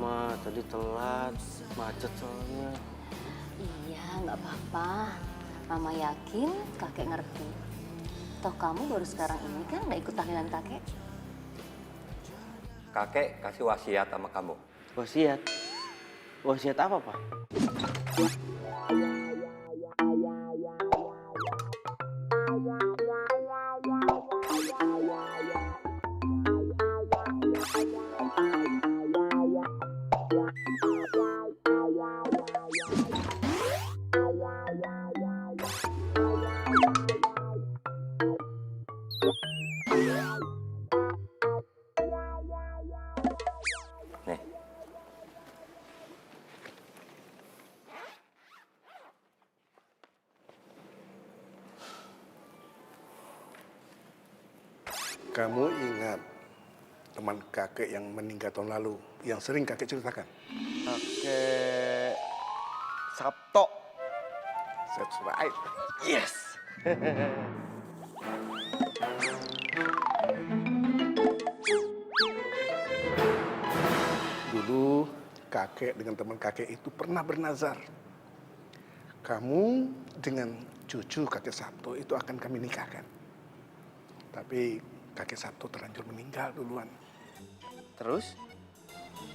Ma, tadi telat, macet soalnya. Iya, nggak apa-apa. Mama yakin kakek ngerti. Toh kamu baru sekarang ini kan nggak ikut tahlilan kakek. Kakek kasih wasiat sama kamu. Wasiat? Wasiat apa, Pak? Nih. Kamu ingat teman kakek yang meninggal tahun lalu, yang sering kakek ceritakan? Kakek Sabto. That's right. Yes. Dulu kakek dengan teman kakek itu pernah bernazar. Kamu dengan cucu kakek Sabto itu akan kami nikahkan. Tapi kakek Sabto terlanjur meninggal duluan. Terus?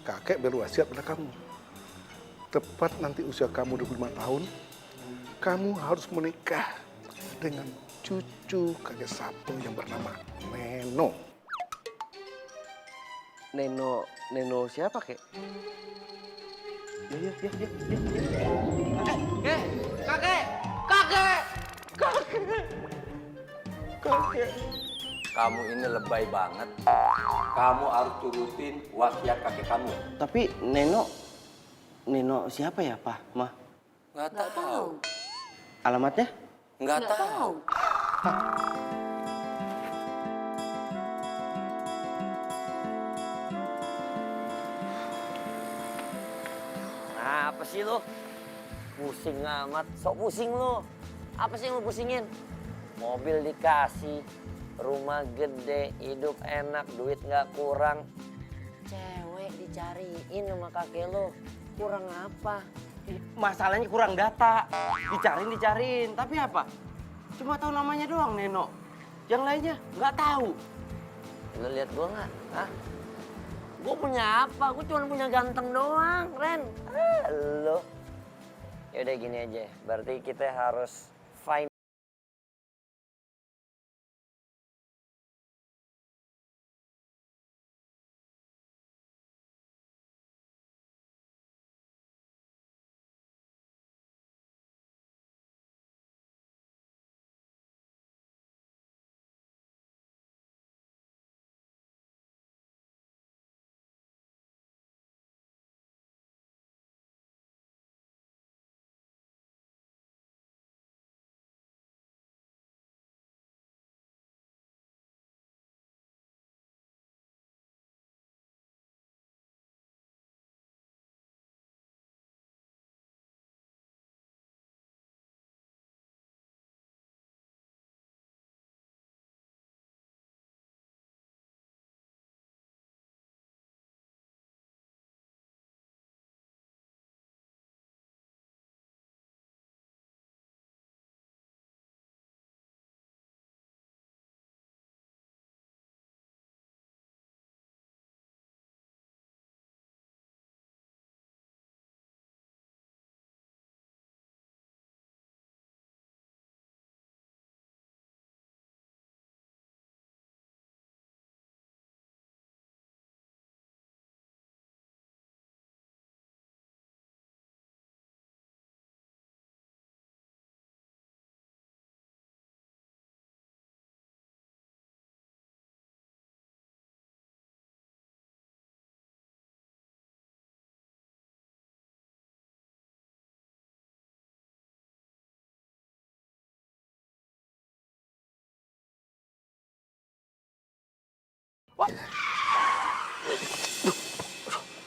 Kakek berwasiat pada kamu. Tepat nanti usia kamu 25 tahun, kamu harus menikah dengan cucu kakek Sabto yang bernama Neno. Neno siapa, Kek? Ya. Kakek. Kamu ini lebay banget. Kamu harus turutin wasiat kakek kamu. Tapi Neno siapa ya, Pak, Ma? Nggak tahu. Alamatnya? Nggak tahu. Apa sih lo? Pusing amat, sok pusing lo. Apa sih yang lo pusingin? Mobil dikasih, rumah gede, hidup enak, duit nggak kurang. Cewek dicariin sama kakek lo, kurang apa? Masalahnya kurang data. Dicariin. Tapi apa? Cuma tahu namanya doang, Neno. Yang lainnya nggak tahu. Lo lihat gua nggak? Hah? Gue punya apa? Gue cuma punya ganteng doang, Ren. Lo. Yaudah gini aja, berarti kita harus find.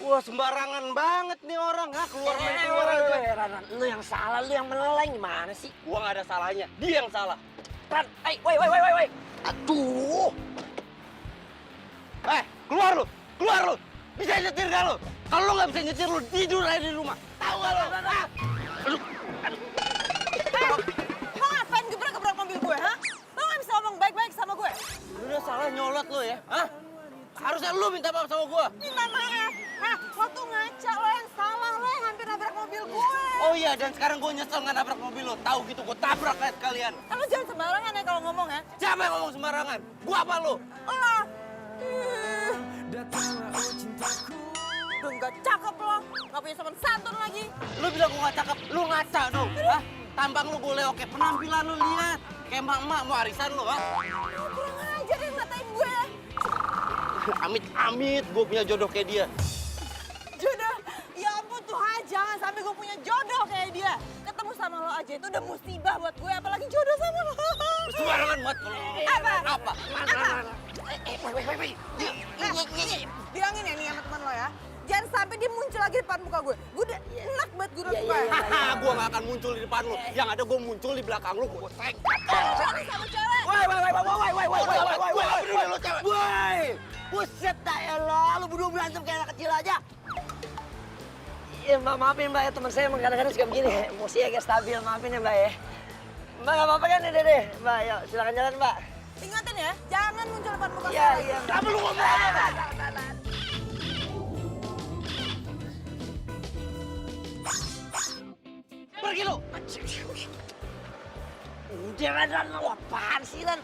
Wah, sembarangan banget nih orang. Keluar aja. Ranan, lu yang salah, lu yang meleleng gimana sih? Gua nggak ada salahnya. Dia yang salah. Ran, woi. Aduh. Keluar lu. Bisa nyetir gak lu? Kalau lo nggak bisa nyetir, lo tidur aja di rumah. Tahu nggak lo? Aduh. Lo ngapain gebrak-gebrak mobil gue, ha? Lo nggak bisa ngomong baik-baik sama gue? Lu udah salah nyolot lo ya? Hah? Harusnya lu minta maaf sama gua. Minta maaf. Hah? Lo tuh ngaca, lo yang salah. Lo yang hampir nabrak mobil gue. Oh iya, dan sekarang gua nyesel nggak nabrak mobil lo. Tahu gitu, gua tabrak kayak sekalian. Lo jangan sembarangan ya kalau ngomong ya. Siapa yang ngomong sembarangan? Gua apa lo? Lo. Udah nggak cakep lo. Nggak punya sopan santun lagi. Lu bilang gua nggak cakep, lu ngaca dong. Hah? Tampang lu boleh oke, penampilan lu lihat. Kayak emak-emak mau arisan lu, ha? Kurang ajar yang ngatain gue ya. Amit-amit gua punya jodoh kayak dia. Jodoh? Ya ampun Tuhan, jangan sampai gue punya jodoh kayak dia. Ketemu sama lo aja itu udah musibah buat gue, apalagi jodoh sama lo. Sembarangan buat kalau ngomong. Apa? Apa? Bilangin ya nih sama teman lo ya. Jangan sampai dia muncul lagi depan muka gue. Gue udah enak banget gue udah suka. Haha, gua nggak akan muncul di depan lu. Yang ada gua muncul di belakang lu, gua sengkat. Jangan sama cewek. Woi, buset dah ya lo, lu berdua berantem kayak anak kecil aja. Ya mbak, maafin mbak ya, teman saya emang kadang-kadang suka begini, emosi agak stabil, maafin ya mbak ya. Mbak gak apa-apa kan ya dede? Mbak, yuk silakan jalan mbak. Ingatin ya, jangan muncul depan muka Iya, gue. iya. Kamu lu ngomong apa? Pergi lu. Udah Ran, lu apaan sih Ran?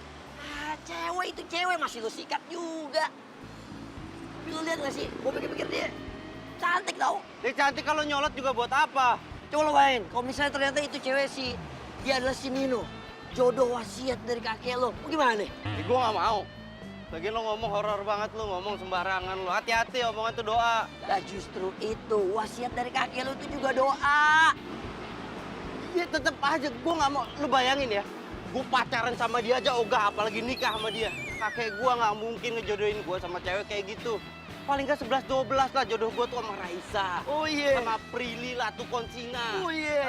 Cewek itu cewek, masih lu sikat juga. Tapi lu lihat gak sih, gue pikir-pikir dia cantik tau. Dia cantik kalau nyolot juga buat apa? Coba lo bayangin, kalau misalnya ternyata itu cewek sih, dia adalah si Nino. Jodoh wasiat dari kakek lo, gimana nih? Gua nggak mau. Lagian lo ngomong horor banget, lo ngomong sembarangan lo. Hati-hati, omongan itu doa. Nah justru itu, wasiat dari kakek lo itu juga doa. Ya tetep aja, gua nggak mau. Lo bayangin ya, gua pacaran sama dia aja ogah, apalagi nikah sama dia. Kakek gua nggak mungkin ngejodohin gua sama cewek kayak gitu. Paling nggak 11-12 lah jodoh gua tuh sama Raisa. Oh iya. Sama Prilly lah tuh Konsina. Oh iya.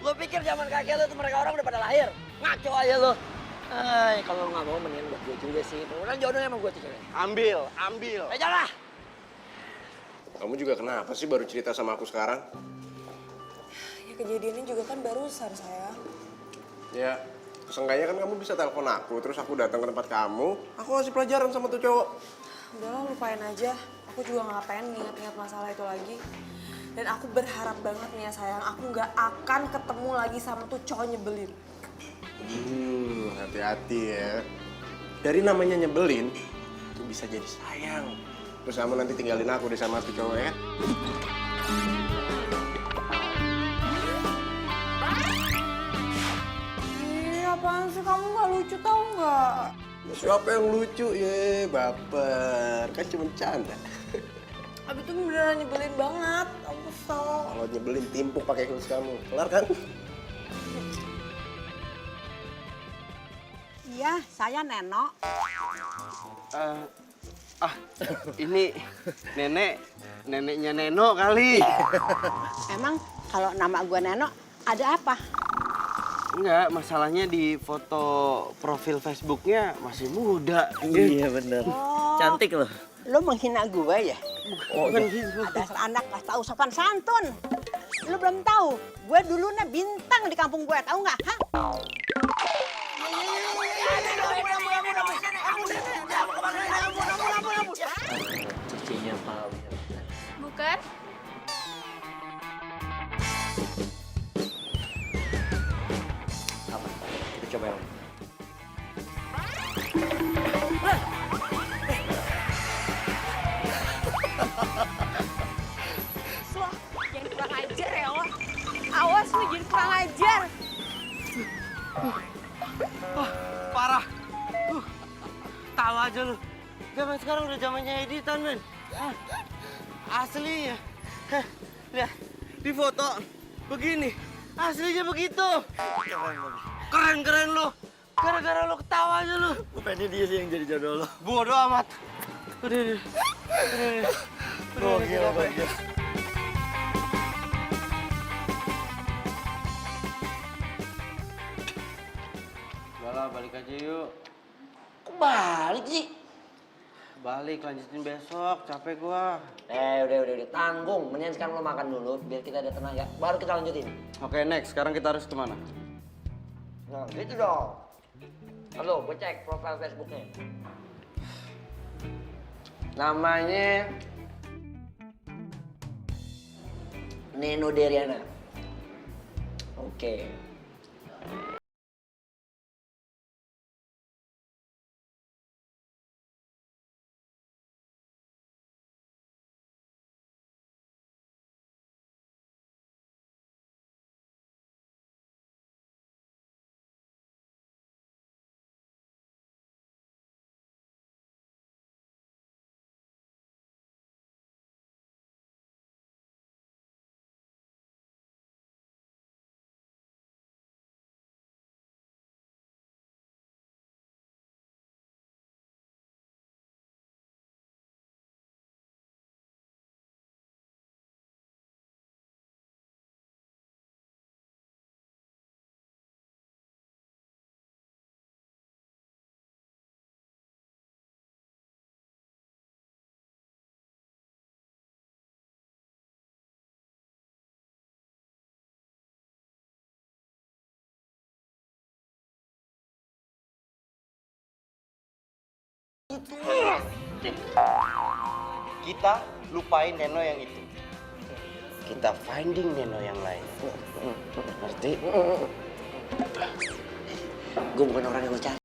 Lo pikir zaman kakek lo tuh mereka orang udah pada lahir? Ngaco aja lo. Kalau lo nggak mau mendingan buat gue juga sih. Mudah-mudahan jodohnya sama gue tuh cewek. Ambil. Jangan lah. Kamu juga kenapa sih baru cerita sama aku sekarang? Ya kejadiannya juga kan barusan sayang. Ya, seenggaknya kan kamu bisa telepon aku, terus aku datang ke tempat kamu, aku kasih pelajaran sama tuh cowok. Udahlah lupain aja. Aku juga nggak pengen ingat-ingat masalah itu lagi. Dan aku berharap banget nih ya sayang, aku nggak akan ketemu lagi sama tuh cowok nyebelin. Hati-hati ya. Dari namanya nyebelin, itu bisa jadi sayang. Terus kamu nanti tinggalin aku deh sama tuh cowok ya. Ih, apaan sih kamu nggak lucu tau nggak? Siapa yang lucu ya, baper. Kan cuma canda. Abis itu beneran nyebelin banget, aku kesel. Kalau nyebelin timpuk pakai kumis kamu. Kelar kan? Iya, saya Neno. Ini neneknya Neno kali. Emang kalau nama gue Neno, ada apa? Enggak, masalahnya di foto profil Facebooknya masih muda. Iya bener. Cantik loh. Lo menghina gue ya? Bukan gitu. Ada anak gak tahu sopan santun. Lo belum tahu, gue dulunya bintang di kampung gue, tahu nggak? Hah? Cucinya Pak. Bukan? Apa? Kita coba yang. Wah, jangan kurang ajar ya lo. Awas lu jangan kurang ajar. Parah. Tahu aja lu. Zaman sekarang udah zamannya editan, men. Aslinya. Lihat, di foto begini. Aslinya begitu. Keren lu. Gara-gara lu ketawa aja lu. Bukannya dia sih yang jadi jodoh lo. Bodoh amat. Udah. Gokil. Udah lah, balik aja yuk. Kok balik sih? Balik, lanjutin besok. Capek gua. Udah. Tanggung. Mendingan sekarang lo makan dulu biar kita ada tenaga. Baru kita lanjutin. Oke, next. Sekarang kita harus kemana? Nah, gitu dong. Halo, gue cek profil Facebooknya. Namanya Neno Deriana. Oke. Kita lupain Neno yang itu. Kita finding Neno yang lain. Ngerti? Gue bukan orang yang lo cari.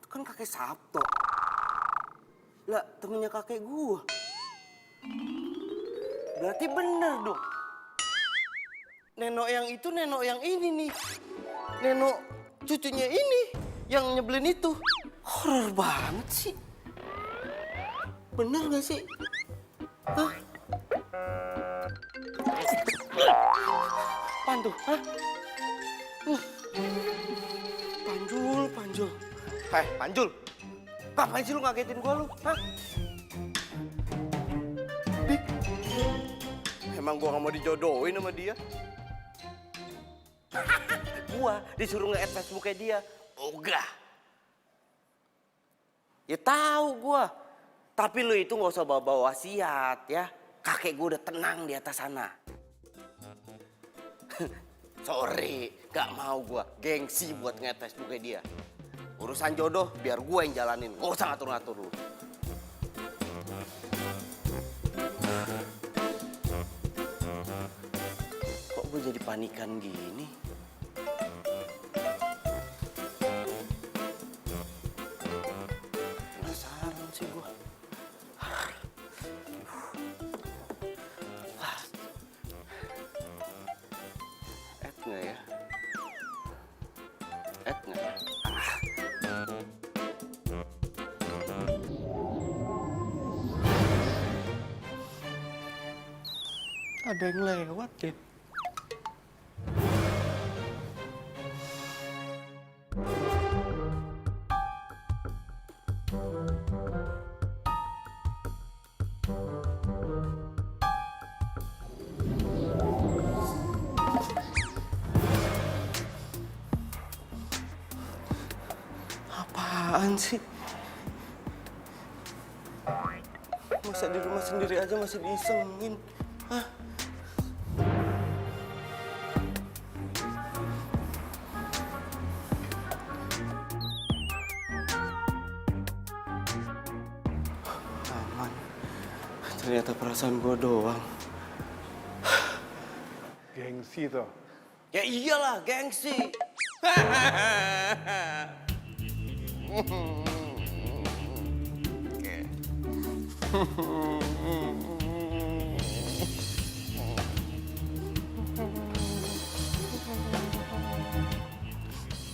Itu kan kakek Sabto. Lah, temennya kakek gua. Berarti bener dong. Neno yang itu, Neno yang ini nih. Neno cucunya ini yang nyebelin itu. Horor banget sih. Bener gak sih? Hah? Apaan tuh? Hah? Panjul. Hei, Panjul. Ngapain sih lu ngagetin gua lu? Hah? Dik. Emang gua gak mau dijodohin sama dia? Gua disuruh nge-add Facebooknya dia. Ogah. Ya tahu gua. Tapi lu itu gak usah bawa-bawa wasiat ya. Kakek gua udah tenang di atas sana. Sorry, gak mau gua. Gengsi buat nge-add Facebooknya dia. Urusan jodoh biar gue yang jalanin. Gak usah ngatur-ngatur lu. Kok gue jadi panikan gini? Penasaran sih gue. Add nggak ya? Add nggak ya? Ada yang lewat deh. Apaan sih? Masa di rumah sendiri aja masih diisengin? Hah? Aman. Ternyata perasaan gue doang. Gengsi toh. Ya iyalah, gengsi.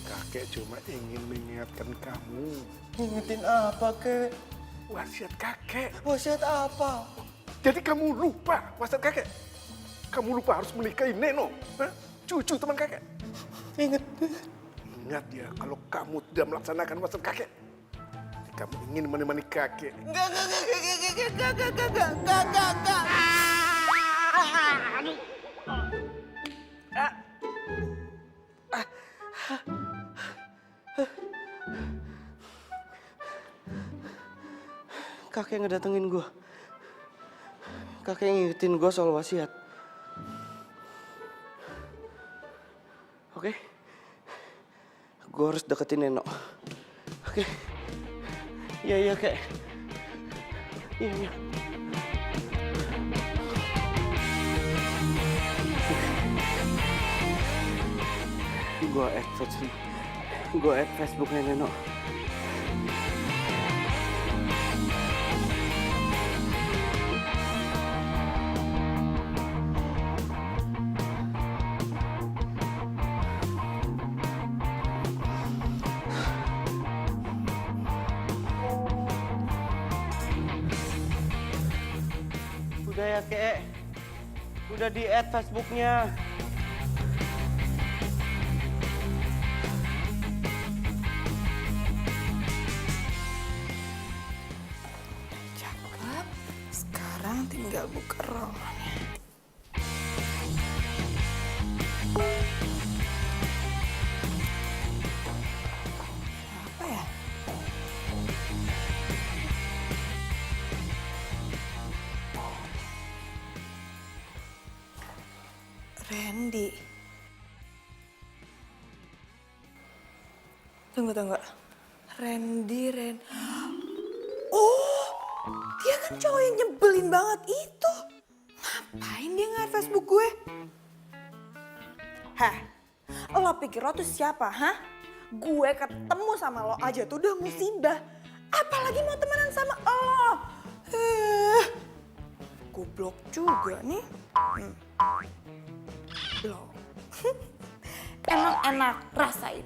Kakek cuma ingin mengingatkan kamu. Ingetin apa, Kek? Wasiat kakek. Wasiat apa? Jadi kamu lupa wasiat kakek? Kamu lupa harus menikahi Neno, hah? Cucu teman kakek. Ingat. Ingat ya, kalau kamu tidak melaksanakan wasiat kakek, Kamu ingin menemani kakek. Enggak. Aduh. Kakek ngedatengin gue. Kakek ngingetin gue soal wasiat. Oke? Gue harus deketin Neno. Oke? Iya, Kek. Iya. Gue add Facebooknya Neno. Udah ya, Kek. Udah di-add Facebooknya. Cakep. Sekarang tinggal buka rollnya. Apa ya? Randy. Tunggu. Randy. Oh, dia kan cowok yang nyebelin banget itu. Ngapain dia nge-add Facebook gue? Hah? Lo pikir lo tuh siapa, hah? Gue ketemu sama lo aja tuh udah musibah. Apalagi mau temenan sama lo. Goblok juga nih. Blok. Enak-enak, rasain.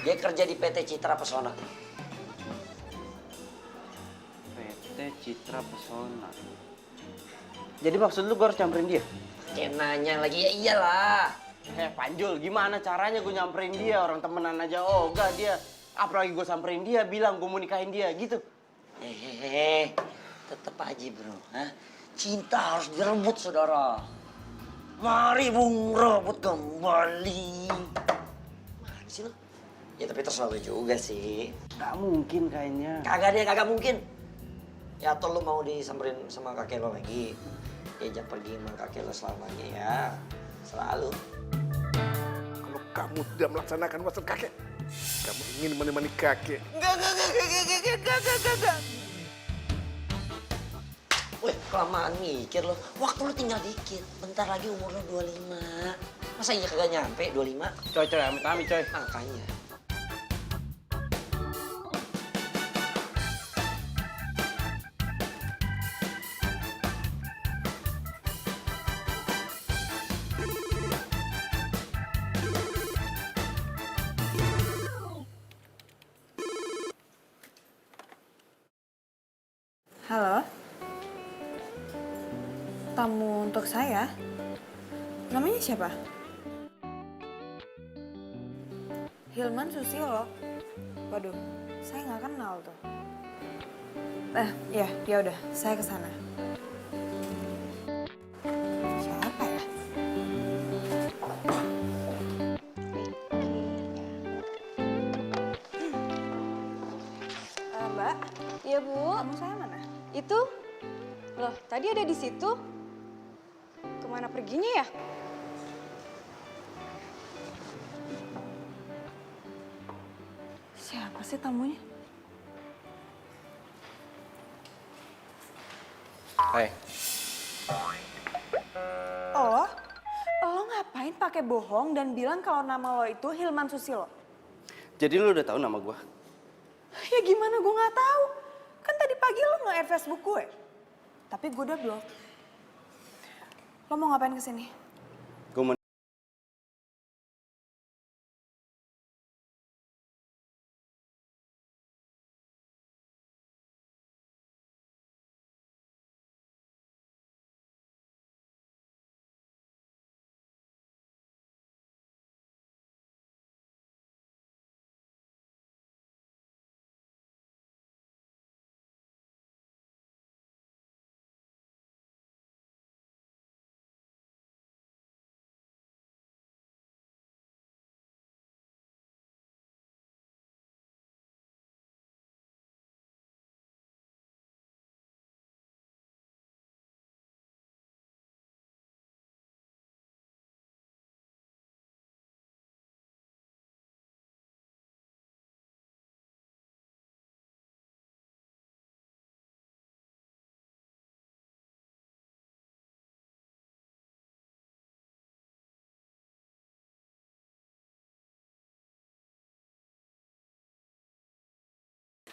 Dia kerja di PT Citra Pesona. PT Citra Pesona. Jadi maksud lu gue harus nyamperin dia? Kayak nanya lagi, ya iyalah. Panjul, gimana caranya gue nyamperin dia? Orang temenan aja ogah dia. Apalagi gue samperin dia, bilang gue mau nikahin dia, gitu. Tetep aja bro. Hah? Cinta harus direbut, saudara. Mari Bung rebut kembali. Mana sih lo? Ya tapi terserah lo juga sih. Gak mungkin kayaknya. Kagak mungkin. Ya atau lo mau disamperin sama kakek lo lagi. Diajak pergi sama kakek lo selamanya ya. Selalu. Kalau kamu tidak melaksanakan wasiat kakek, kamu ingin menemani kakek. Enggak. Wih, kelamaan mikir lo. Waktu lo tinggal dikit. Bentar lagi umur lo 25. Masa iya kagak nyampe 25? Coy, amit-amit coy. Makanya. Halo? Tamu untuk saya? Namanya siapa? Hilman Susilo. Waduh, saya nggak kenal tuh. Ya udah, saya kesana. Siapa ya? Mbak, Iya, Bu. tamu saya mana? Itu? Loh, tadi ada di situ. Kemana perginya ya? Siapa sih tamunya? Hai. Lo ngapain pakai bohong dan bilang kalau nama lo itu Hilman Susilo? Jadi lu udah tahu nama gue? Ya gimana gue nggak tahu? Kan tadi pagi lo nge-add Facebook gue. Tapi gue udah blok. Lo mau ngapain kesini? Gue mau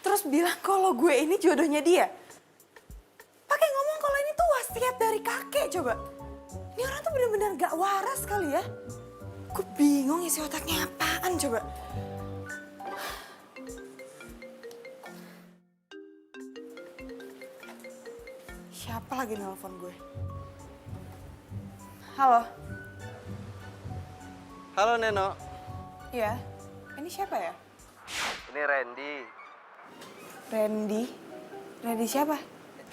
terus bilang kalau gue ini jodohnya dia. Pakai ngomong kalau ini tuh wasiat dari kakek coba. Ini orang tuh bener-bener gak waras kali ya. Gue bingung isi otaknya apaan coba. Siapa lagi nelfon gue? Halo? Halo Neno. Iya, ini siapa ya? Ini Randy. Randy? Randy siapa?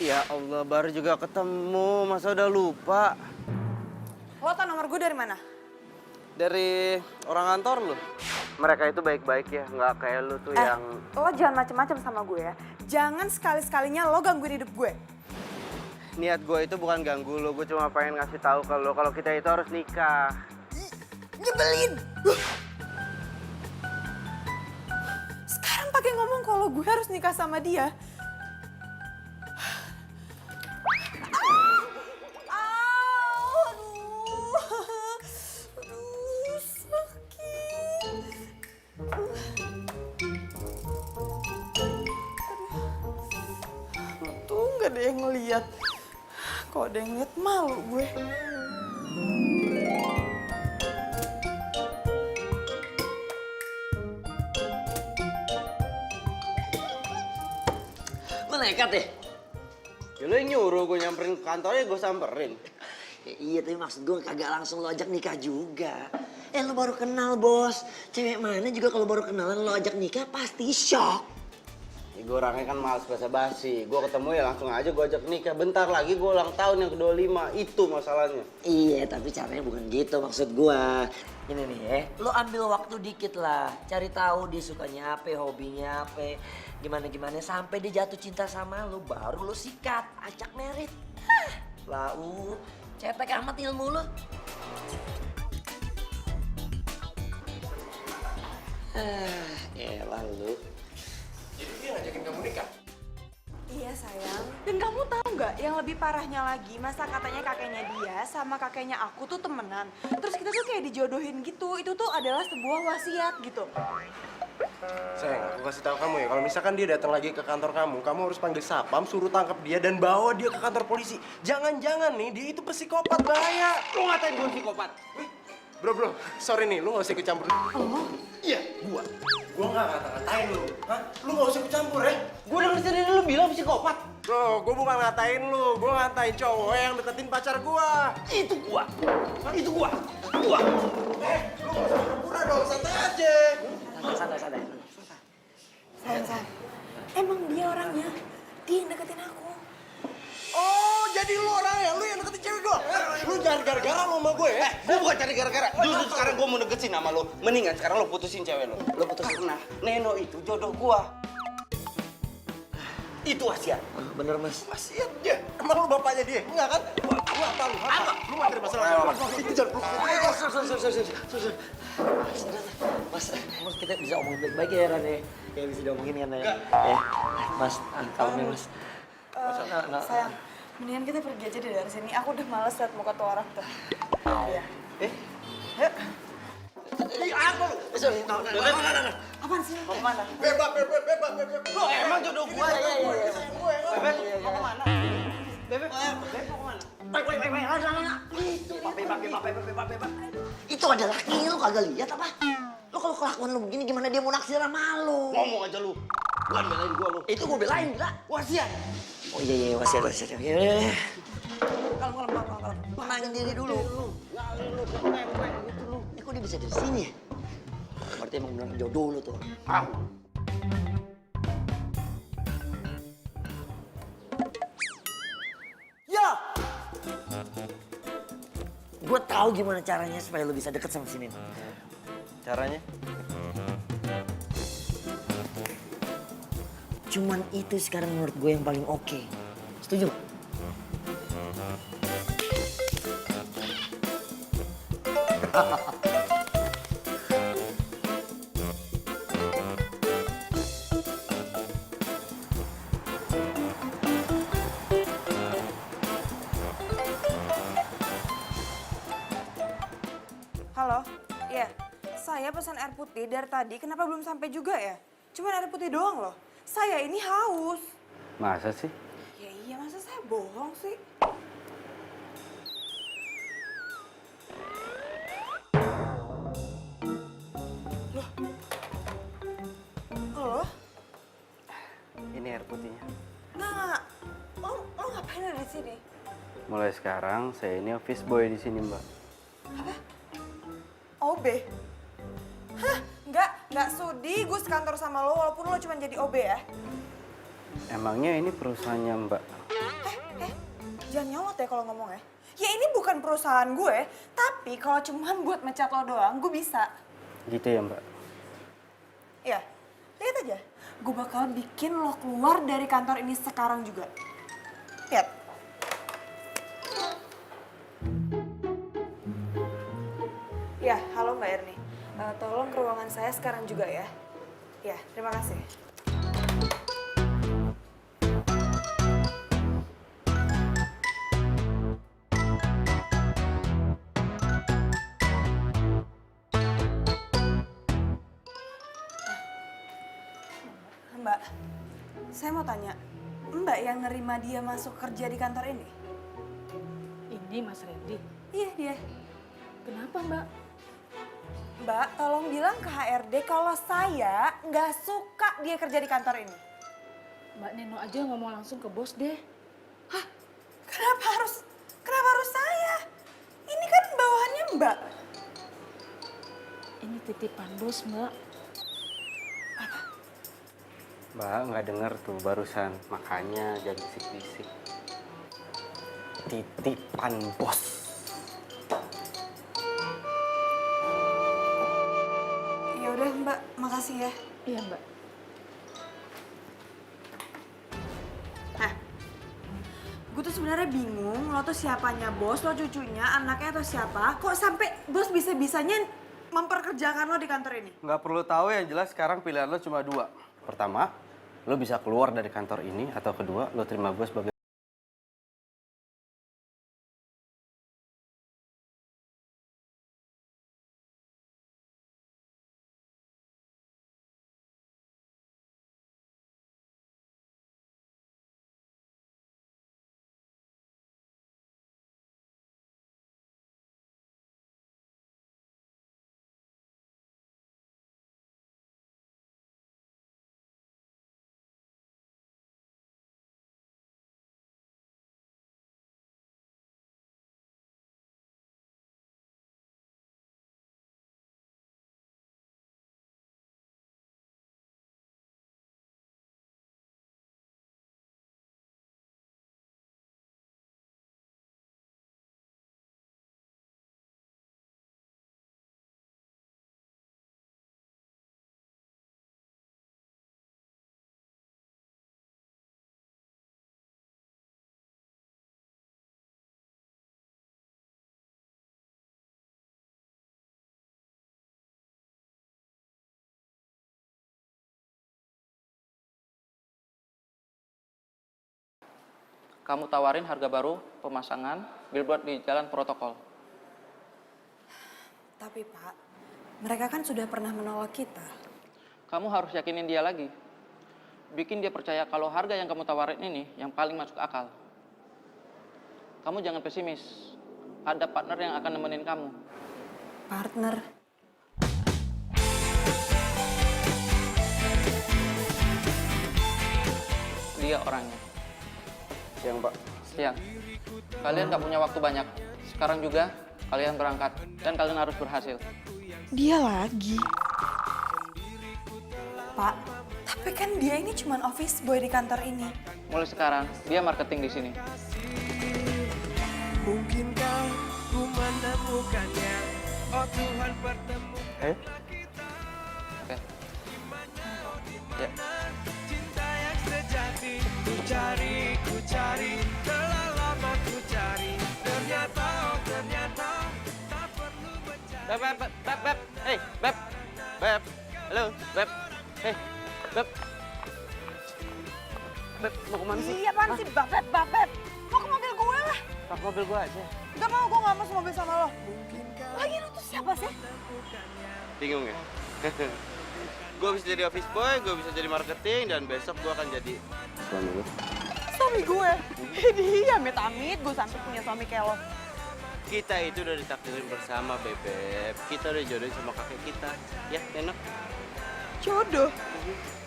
Ya Allah, baru juga ketemu. Masa udah lupa? Lo tau nomor gue dari mana? Dari orang kantor lu. Mereka itu baik-baik ya, nggak kayak lu tuh yang... Lo jangan macem-macem sama gue ya. Jangan sekali-sekalinya lo gangguin hidup gue. Niat gue itu bukan ganggu lu, gue cuma pengen ngasih tahu ke lu kalau kita itu harus nikah. Nyebelin! Sekarang pakai ngomong kalau gue harus nikah sama dia. Aduh, sakit. Untung gak ada yang ngeliat. Kok ada yang ngeliat malu gue. Lo nekat deh. Ya lu yang nyuruh gue nyamperin ke kantornya, gue samperin. Ya, iya, tapi maksud gue kagak langsung lo ajak nikah juga. Lo baru kenal, Bos. Cewek mana juga kalau baru kenalan lo ajak nikah pasti shock. Ya, gue orangnya kan males basa-basi. Gue ketemu ya langsung aja gue ajak nikah. Bentar lagi gue ulang tahun yang ke-25. Itu masalahnya. Iya, tapi caranya bukan gitu maksud gue. Ini nih lo ambil waktu dikit lah. Cari tahu dia sukanya apa, hobinya apa. Gimana-gimana sampai dia jatuh cinta sama lo. Baru lo sikat, ajak merit. Lau, cetek amat ilmu lo. Elah lu. Jadi dia ngajakin kamu nikah? Iya sayang. Dan kamu tahu nggak yang lebih parahnya lagi, masa katanya kakeknya dia sama kakeknya aku tuh temenan. Terus kita tuh kayak dijodohin gitu. Itu tuh adalah sebuah wasiat gitu. Sayang, aku kasih tahu kamu ya, kalau misalkan dia datang lagi ke kantor kamu harus panggil satpam, suruh tangkap dia dan bawa dia ke kantor polisi. Jangan-jangan nih, dia itu psikopat, bahaya. Lu ngatain gue psikopat? Bro, sorry nih, lu gak usah ikut campur. Oh? Iya, gua gak ngata-ngatain lu. Hah? Lu gak usah ikut campur ya? Gue denger sendiri lu bilang psikopat. Bro, gua bukan ngatain lu, gua ngatain cowok yang deketin pacar gua. Itu gua. Lu gak usah pura-pura dong, santai aja. Santai. Sayang. Emang dia orangnya. Dia yang deketin aku. Oh, jadi lu orangnya, lu yang deketin cewek gua. Lu jangan gara-gara lu sama gue ya. Gue bukan cari gara-gara. Justru sekarang gue mau deketin sama lo. Mendingan sekarang lo putusin cewek lo. Lo putusin. Karena Neno itu jodoh gue. Itu wasiat. Bener, Mas. Wasiat dia. Emang lu bapaknya dia? Enggak kan? Lu apa lu? Apa? Lu materi masalah. Itu jangan Sorry. Mas, kita bisa omongin baik-baik ya, Ran ya? Kayak bisa diomongin kan ya? Ya, Mas, kalem ya, Mas. Sayang, mendingan kita pergi aja deh dari sini. Aku udah males liat muka tuh orang tuh. Iya. Yuk. Apa lo? Apaan sih? Mau kemana? Bebas. Lo emang jodoh gue. Iya. Bebek, mau kemana? Bebek mau kemana? Itu ada laki lu kagak lihat apa? Lo kalau kelakuan lu begini gimana dia mau naksir sama lu? Ngomong aja lu. Bukan belain gue lo. Itu gue belain, gila. Wasiat. Oh iya, wasiat. Iya. Kalem. Tenangin diri dulu. Ngalih lu, pempek gitu lu. Kok dia bisa dari sini ya? Berarti emang bener jodoh lu tuh. Ah. Ya! Gue tahu gimana caranya supaya lu bisa deket sama sini. Caranya? Cuman itu sekarang menurut gue yang paling oke. Setuju gak? Halo? Iya. Saya pesan air putih dari tadi, kenapa belum sampai juga ya? Cuman air putih doang loh. Saya ini haus. Masa sih? Ya iya, masa saya bohong sih? Loh? Loh? Ini air putihnya. Nggak. Lo ngapain ada di sini? Mulai sekarang saya ini office boy di sini, Mbak. OB? Hah? Nggak sudi gue sekantor sama lo walaupun lo cuma jadi OB ya? Emangnya ini perusahaannya, Mbak? Jangan nyolot ya kalau ngomong ya. Ya ini bukan perusahaan gue, tapi kalau cuman buat mecat lo doang, gue bisa. Gitu ya, Mbak? Ya, lihat aja. Gue bakal bikin lo keluar dari kantor ini sekarang juga. Lihat. Ya, halo Mbak Erni. Tolong ke ruangan saya sekarang juga ya. Ya, terima kasih. Mbak, saya mau tanya, Mbak yang nerima dia masuk kerja di kantor ini? Ini Mas Randy. Iya, dia. Kenapa, Mbak? Mbak, tolong bilang ke HRD kalau saya nggak suka dia kerja di kantor ini. Mbak Neno aja ngomong langsung ke bos deh. Hah? Kenapa harus saya? Ini kan bawahannya Mbak. Ini titipan bos, Mbak. Mbak nggak dengar tuh barusan, makanya jangan bisik-bisik. Titipan bos. Ya udah Mbak, makasih ya. Iya, Mbak. Nah, gue tuh sebenarnya bingung, lo tuh siapanya bos, lo cucunya, anaknya atau siapa? Kok sampai bos bisa-bisanya memperkerjakan lo di kantor ini? Nggak perlu tahu, yang jelas sekarang pilihan lo cuma dua. Pertama, lo bisa keluar dari kantor ini, atau kedua, lo terima gue sebagai... Kamu tawarin harga baru pemasangan billboard di jalan protokol. Tapi Pak, mereka kan sudah pernah menolak kita. Kamu harus yakinin dia lagi. Bikin dia percaya kalau harga yang kamu tawarin ini yang paling masuk akal. Kamu jangan pesimis. Ada partner yang akan nemenin kamu. Partner? Dia orangnya. Siang, Pak. Siang. Kalian nggak punya waktu banyak. Sekarang juga kalian berangkat dan kalian harus berhasil. Dia lagi. Pak, tapi kan dia ini cuma office boy di kantor ini. Mulai sekarang dia marketing di sini. Mungkinkah ku menemukannya? Oh Tuhan pertemukan. Oke. Ya. Cinta yang sejati ku cari, telah lama ku cari. Ternyata, oh ternyata tak perlu mencari. Beb. Hey, Beb. Beb. Halo, Beb. Hey, Beb. Beb, mau kemana sih? Iya, apaan sih? Beb. Mau ke mobil gue lah. Pak, mobil gue aja. Gak mau, gue gak mau semobil sama lo. Lagi lo tuh siapa sih? Bingung ya? Gue bisa jadi office boy, gue bisa jadi marketing, dan besok gue akan jadi suami lu. Suami gue? Dia amit-amit gue sampai punya suami kayak lo. Kita itu udah ditakdirin bersama, Bebek. Kita udah jodohin sama kakek kita. Ya, enak. Jodoh?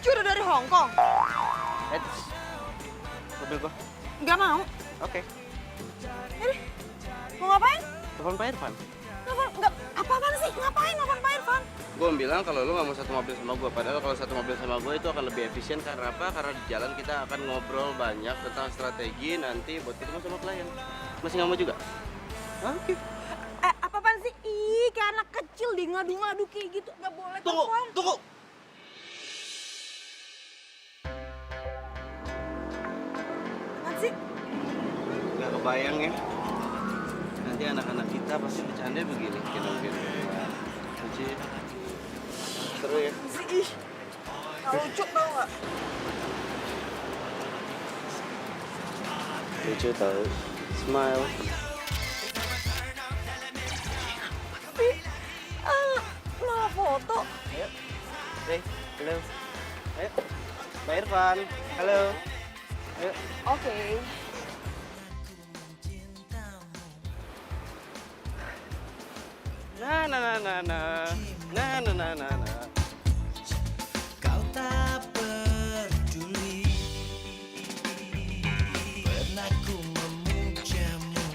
Jodoh dari Hong Kong? Eits. Mobil gua. Nggak mau. Oke. Ini, mau ngapain? Telepon Pak Irfan. Nggak, apa-apaan sih? Ngapain nelfon Pak Irfan? Gue bilang kalau lu nggak mau satu mobil sama gue. Padahal kalau satu mobil sama gue itu akan lebih efisien. Karena apa? Karena di jalan kita akan ngobrol banyak tentang strategi nanti buat ketemu sama klien. Masih nggak mau juga? Oke. Apa-apaan sih? Ih, kayak anak kecil di ngadu-ngadu kayak gitu. Nggak boleh telepon. Tunggu. Apaan sih? Nggak kebayang ya. Nanti anak-anak kita pasti bercanda begini. Gitu. Lucu. Seru ya. Ih, nggak lucu tau nggak? Lucu tau. Smile. Malah foto. Ayo. Hey, halo. Ayo. Pak Irfan. Halo. Ayo. Oke. Na. Kau tak peduli. Pernah ku memujamu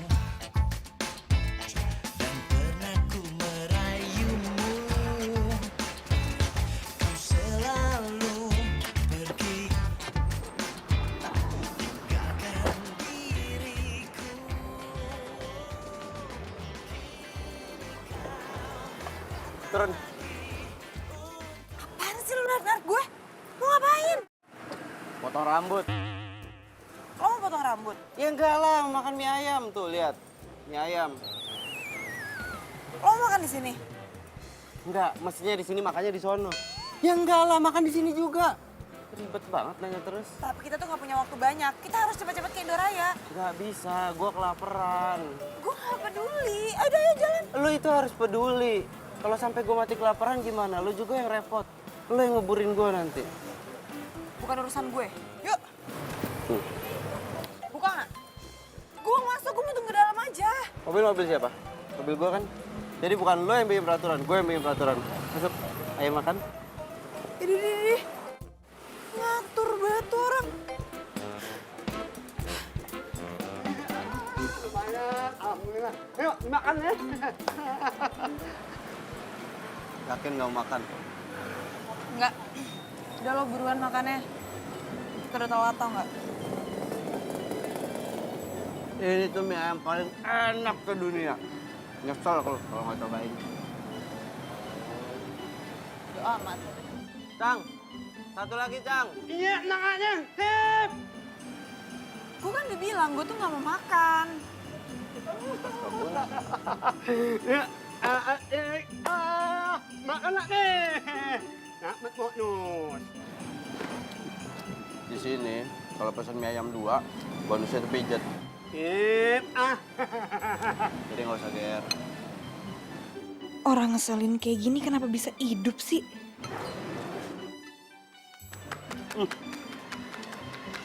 dan pernah ku merayumu. Kau selalu pergi tinggalkan diriku. Turun. Apaan sih lu narik gue? Mau ngapain? Potong rambut. Lo mau potong rambut? Ya enggak lah, makan mie ayam tuh, lihat. Mie ayam. Lo mau makan di sini? Enggak, mestinya di sini makannya di sono. Ya enggak lah, makan di sini juga. Ribet banget nanya terus. Tapi kita tuh nggak punya waktu banyak. Kita harus cepet-cepet ke Indoraya. Enggak bisa, gua kelaparan. Gue nggak peduli. Ayo jalan. Lu itu harus peduli. Kalau sampai gua mati kelaparan gimana? Lu juga yang repot. Lu yang ngeburin gua nanti. Bukan urusan gue. Yuk. Buka nggak? Gue masuk, gue mau tunggu dalam aja. Mobil siapa? Mobil gua kan. Jadi bukan lo yang bikin peraturan, gue yang bikin peraturan. Masuk, ayo makan. Idih. Ngatur banget tuh orang. Alhamdulillah. Ayo, makan ya. Yakin nggak mau makan? Enggak. Udah lo buruan makannya. Kita udah telat tau nggak? Ini tuh mie ayam paling enak ke dunia. Nyesel kalau nggak cobain. Yo amat. Cang, satu lagi Cang. Iya, nangannya. Sip. Gue kan udah bilang, gue tuh nggak mau makan. Makan nih. Nak bonus. Di sini kalau pesan mie ayam 2, bonusnya itu pijet. Jadi nggak usah GR. Orang ngeselin kayak gini kenapa bisa hidup sih?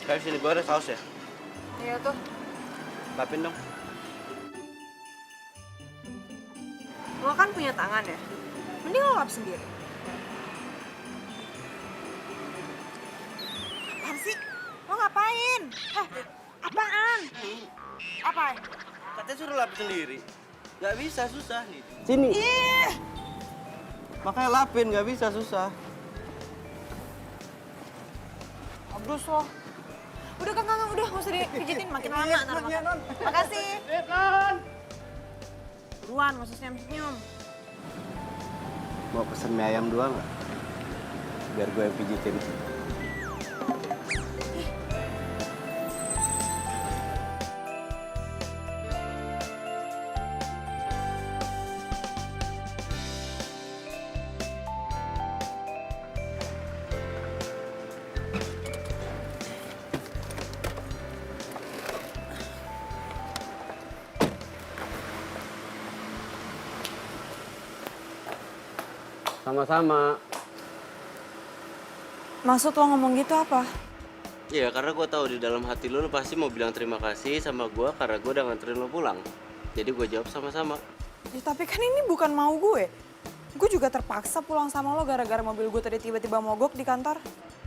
Kayak sini gue ada saus ya. Iya tuh. Lapin dong. Lo kan punya tangan ya? Mending lo lap sendiri. Apaan sih? Lo ngapain? Apaan? Apa? Katanya suruh lapin sendiri. Nggak bisa, susah nih. Sini. Ih! Makanya lapin, nggak bisa, susah. Abdus lo. Udah Kang, udah nggak usah dipijitin makin lama ntar makan. Makasih. Buruan, nggak usah senyum-senyum. Mau pesen mie ayam 2 nggak? Biar gue yang pijitin. Sama-sama. Maksud lo ngomong gitu apa? Iya, karena gue tahu di dalam hati lo pasti mau bilang terima kasih sama gue karena gue udah nganterin lo pulang. Jadi gue jawab sama-sama. Ya, tapi kan ini bukan mau gue. Gue juga terpaksa pulang sama lo gara-gara mobil gue tadi tiba-tiba mogok di kantor.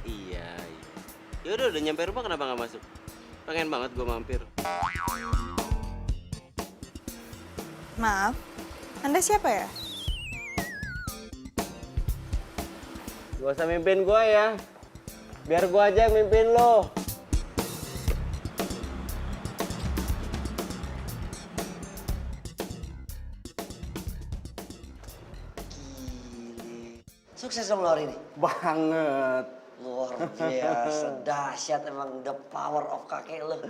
Iya. Ya udah nyampe rumah kenapa nggak masuk? Pengen banget gue mampir. Maaf, Anda siapa ya? Gak usah mimpin gue ya. Biar gue aja yang mimpin lo. Sukses dong lo hari ini? Banget. Luar biasa, dahsyat emang the power of kakek lo.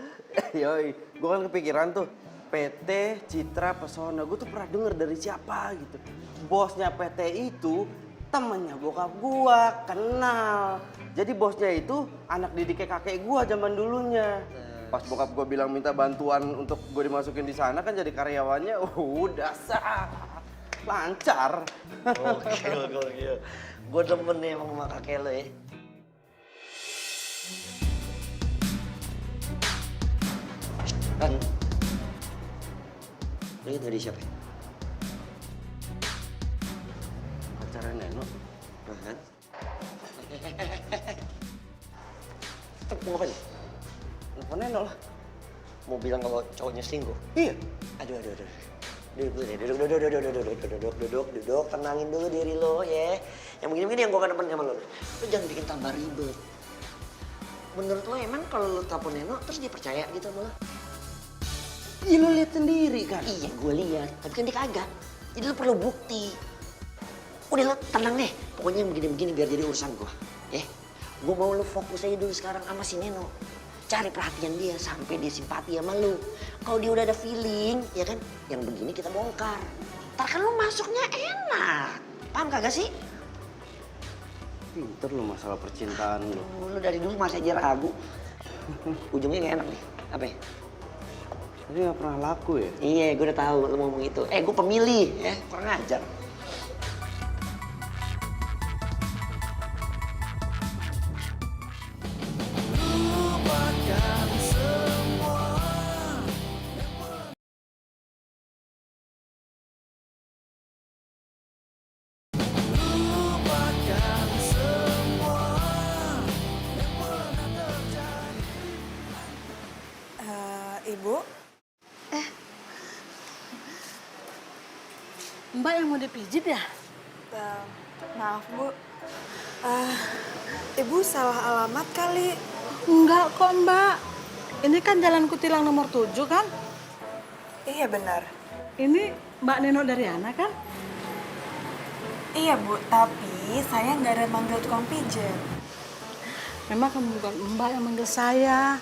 Yoi, gue kan kepikiran tuh. PT Citra Pesona, gue tuh pernah denger dari siapa gitu. Bosnya PT itu temennya bokap gue, kenal. Jadi bosnya itu anak didiknya kakek gue zaman dulunya. Pas bokap gue bilang minta bantuan untuk gue dimasukin di sana kan jadi karyawannya, udah sah. Lancar. Gokil. Gue demen nih emang sama kakek lo ya. Kan, lo itu dari siapa? Pacaran Neno. Kan? Mau ngapain? Telepon Neno lah. Mau bilang kalau cowoknya selingkuh? Iya. Aduh. Duduk, tenangin dulu diri lo ya. Yang begini-begini yang gue kan demen sama lo. Lo jangan bikin tambah ribet. Menurut lo emang kalau lo telepon Neno terus dia percaya gitu sama lo? Iya lo lihat sendiri kan. Iya gue lihat, tapi kan dia kagak. Jadi lo perlu bukti. Udah lo tenang deh, pokoknya yang begini-begini biar jadi urusan gue. Ya, gue mau lo fokus aja dulu sekarang sama si Neno. Cari perhatian dia sampai dia simpati sama lu. Kalau dia udah ada feeling, ya kan, yang begini kita bongkar. Ntar kan lu masuknya enak. Paham kagak sih? Pinter lo masalah percintaan lo. Lu dari dulu masih aja ragu. Ujungnya gak enak nih. Apa ya? Tapi gak pernah laku ya? Iya, gue udah tahu lu ngomong itu. Gue pemilih, ya. Kurang ajar. Lupakan semua. Lupakan semua yang pernah terjadi. Ibu? Mbak yang mau dipijit ya? Maaf, Bu. Ibu salah alamat kali. Enggak kok, Mbak. Ini kan Jalan Kutilang nomor 7 kan? Iya, benar. Ini Mbak Neno Daryana kan? Iya, Bu. Tapi saya nggak ada manggil tukang pijat. Memang kamu bukan Mbak yang manggil saya.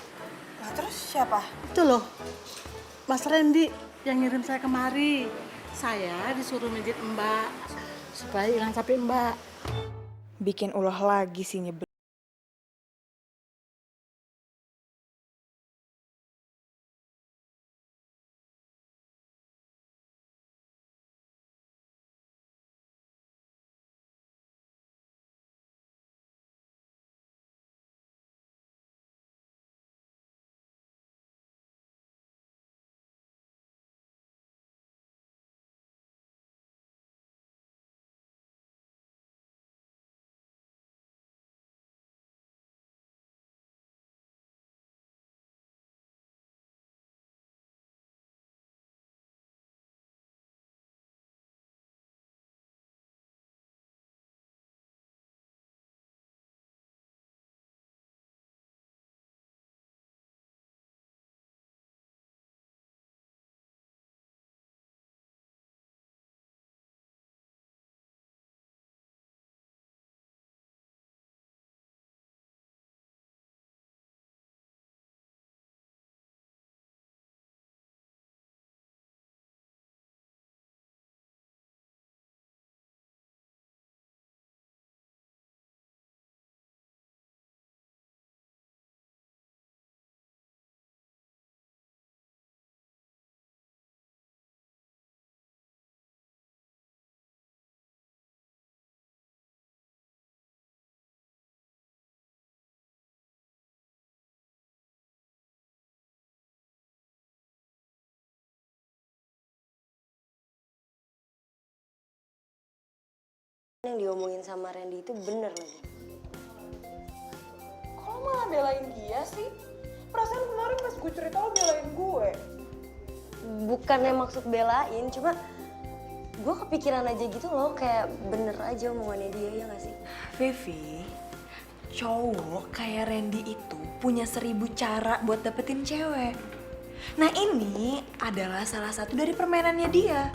Nah, terus siapa? Itu loh, Mas Randy yang ngirim saya kemari. Saya disuruh mijit Mbak supaya hilang capek Mbak. Bikin ulah lagi sih nyebel. yang diomongin sama Randy itu bener lagi. Kok lo malah belain dia sih? Perasaan kemarin pas gue cerita lo belain gue. Bukannya maksud belain, cuma gue kepikiran aja gitu loh, kayak bener aja omongannya dia, ya gak sih? Vivi, cowok kayak Randy itu punya 1000 cara buat dapetin cewek. Nah ini adalah salah satu dari permainannya dia.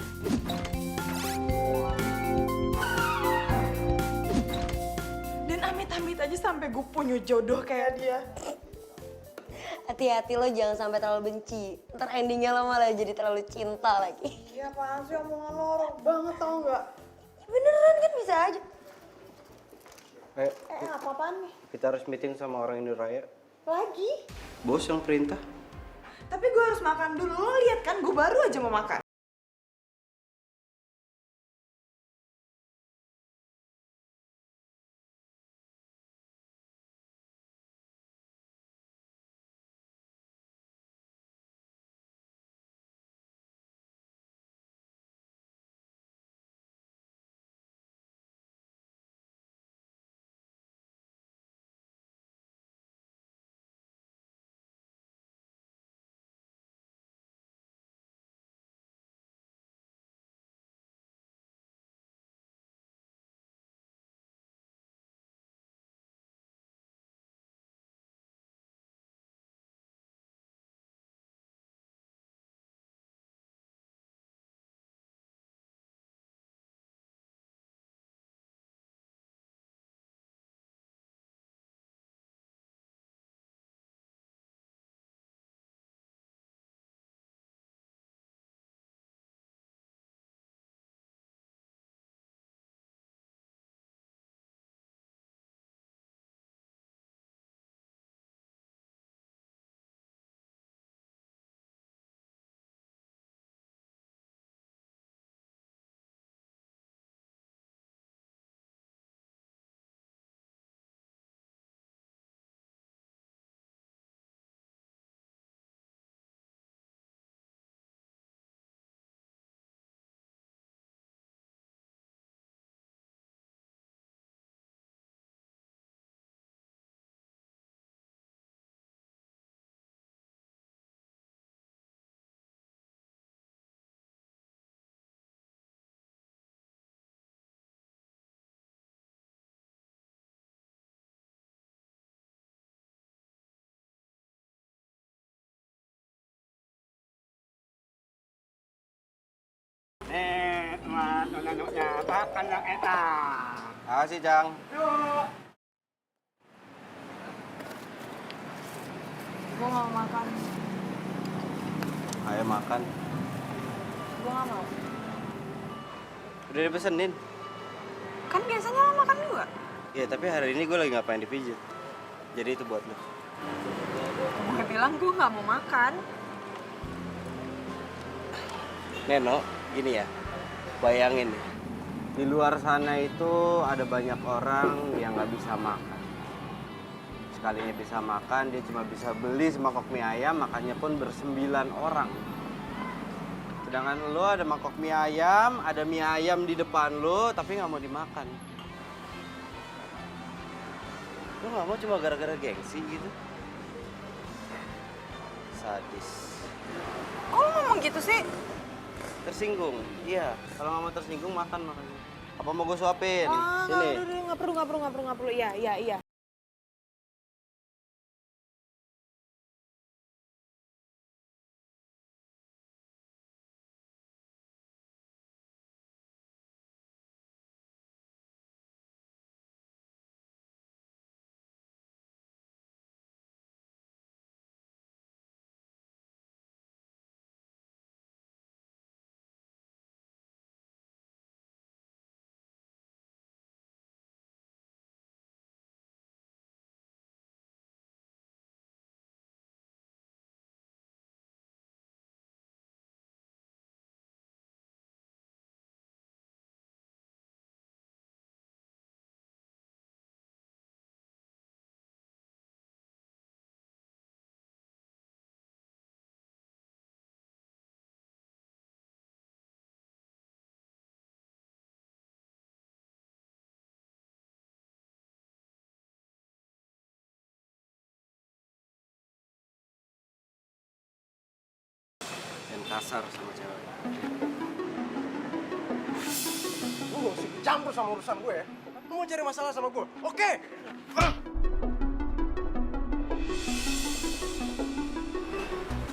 Dan amit-amit aja sampai gue punya jodoh kayak dia. Hati-hati lo jangan sampai terlalu benci. Ntar endingnya lo malah jadi terlalu cinta lagi. Iya apaan sih omongan lo orok banget tau gak? Ya beneran kan bisa aja. Ayo, Apa-apaan nih? kita harus meeting sama orang Indoraya. Lagi? Bos yang perintah. Tapi gue harus makan dulu, lo lihat kan gue baru aja mau makan. Makan yang enak. Makasih, Jang. Gue gak mau makan. Ayo makan. Gue gak mau. Udah dipesenin. Kan biasanya lo makan 2. Ya, tapi hari ini gue lagi nggak pengen dipijit. Jadi itu buat lo. Gue bilang gue gak mau makan. Neno, gini ya. Bayangin nih. Di luar sana itu ada banyak orang yang nggak bisa makan. Sekalinya bisa makan, dia cuma bisa beli semangkok mie ayam, makannya pun ber9 orang. Sedangkan lo ada mangkok mie ayam, ada mie ayam di depan lo, tapi nggak mau dimakan. Lo nggak mau cuma gara-gara gengsi gitu? Sadis. Kok lo ngomong gitu sih? Tersinggung? Iya. Kalau nggak mau tersinggung, makan makanya. Apa mau gue suapin? Sini. Nggak perlu. Iya. kasar sama cewek. Lu gak usah campur sama urusan gue ya. Lu mau cari masalah sama gue? Oke.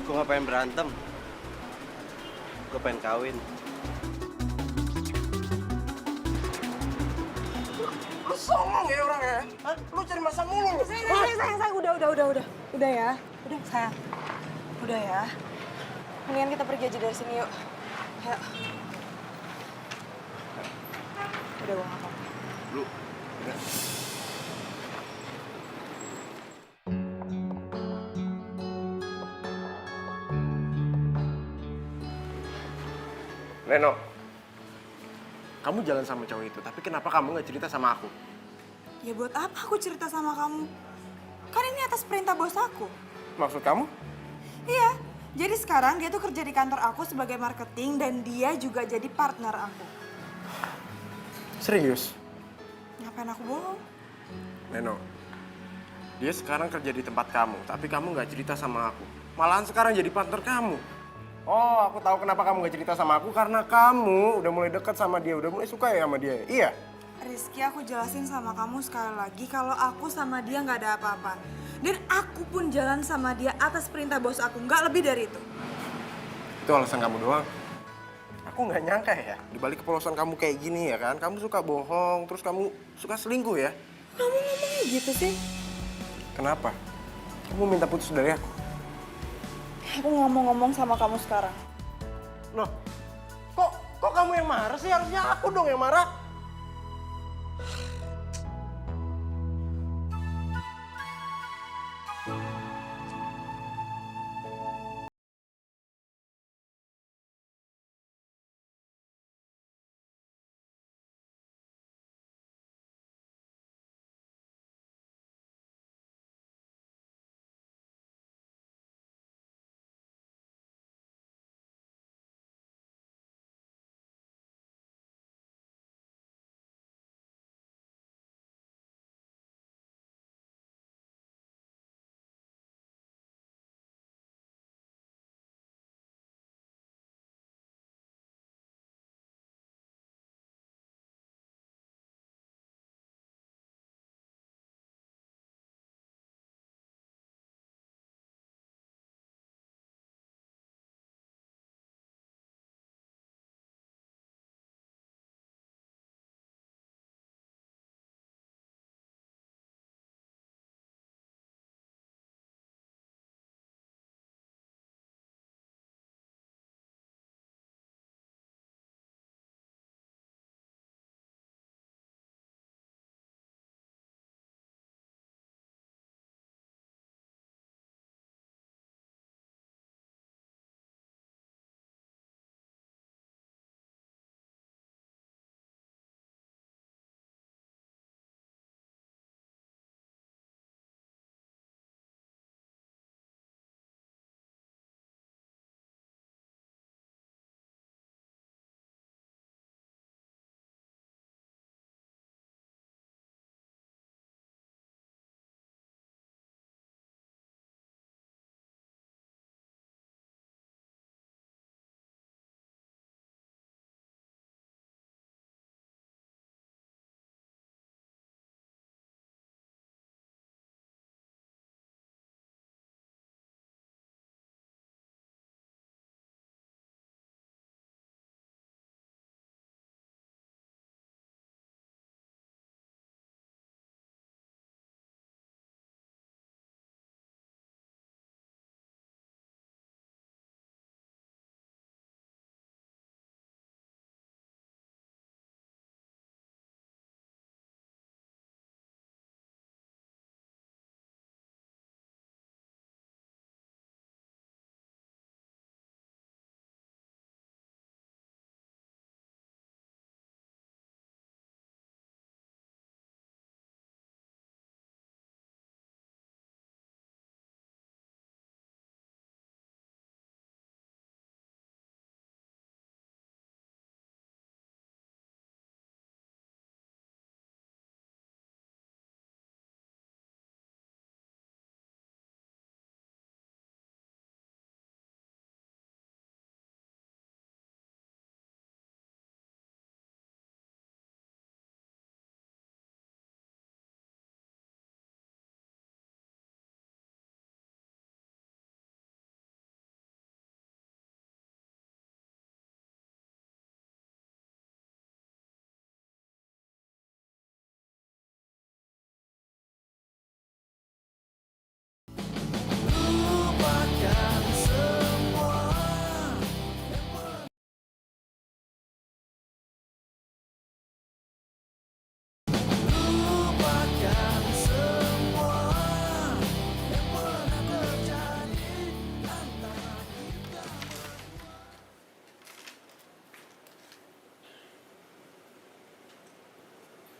Gue gak pengen berantem. Gue pengen kawin. Lu songong ya orangnya. Hah? Lu cari masalah mulu lu. Sayang, udah ya. Udah, sayang. Udah ya. Mendingan kita pergi aja dari sini yuk. Ayo. Udah, gue gak apa-apa. Lu, udah. Reno, kamu jalan sama cowok itu, tapi kenapa kamu nggak cerita sama aku? Ya buat apa aku cerita sama kamu? Kan ini atas perintah bos aku. Maksud kamu? Iya, jadi sekarang dia tuh kerja di kantor aku sebagai marketing dan dia juga jadi partner aku. Serius? Ngapain aku bohong? Reno, dia sekarang kerja di tempat kamu, tapi kamu nggak cerita sama aku. Malahan sekarang jadi partner kamu. Oh, aku tahu kenapa kamu nggak cerita sama aku, karena kamu udah mulai dekat sama dia, udah mulai suka ya sama dia. Iya? Rizky, aku jelasin sama kamu sekali lagi kalau aku sama dia nggak ada apa-apa. Dan aku pun jalan sama dia atas perintah bos aku, nggak lebih dari itu. Itu alasan kamu doang. Aku nggak nyangka ya, di balik kepolosan kamu kayak gini ya kan, kamu suka bohong, terus kamu suka selingkuh ya. Kamu ngomongnya gitu sih? Kenapa? Kamu minta putus dari aku? Aku nggak mau ngomong sama kamu sekarang. Loh, kok kamu yang marah sih? Harusnya aku dong yang marah.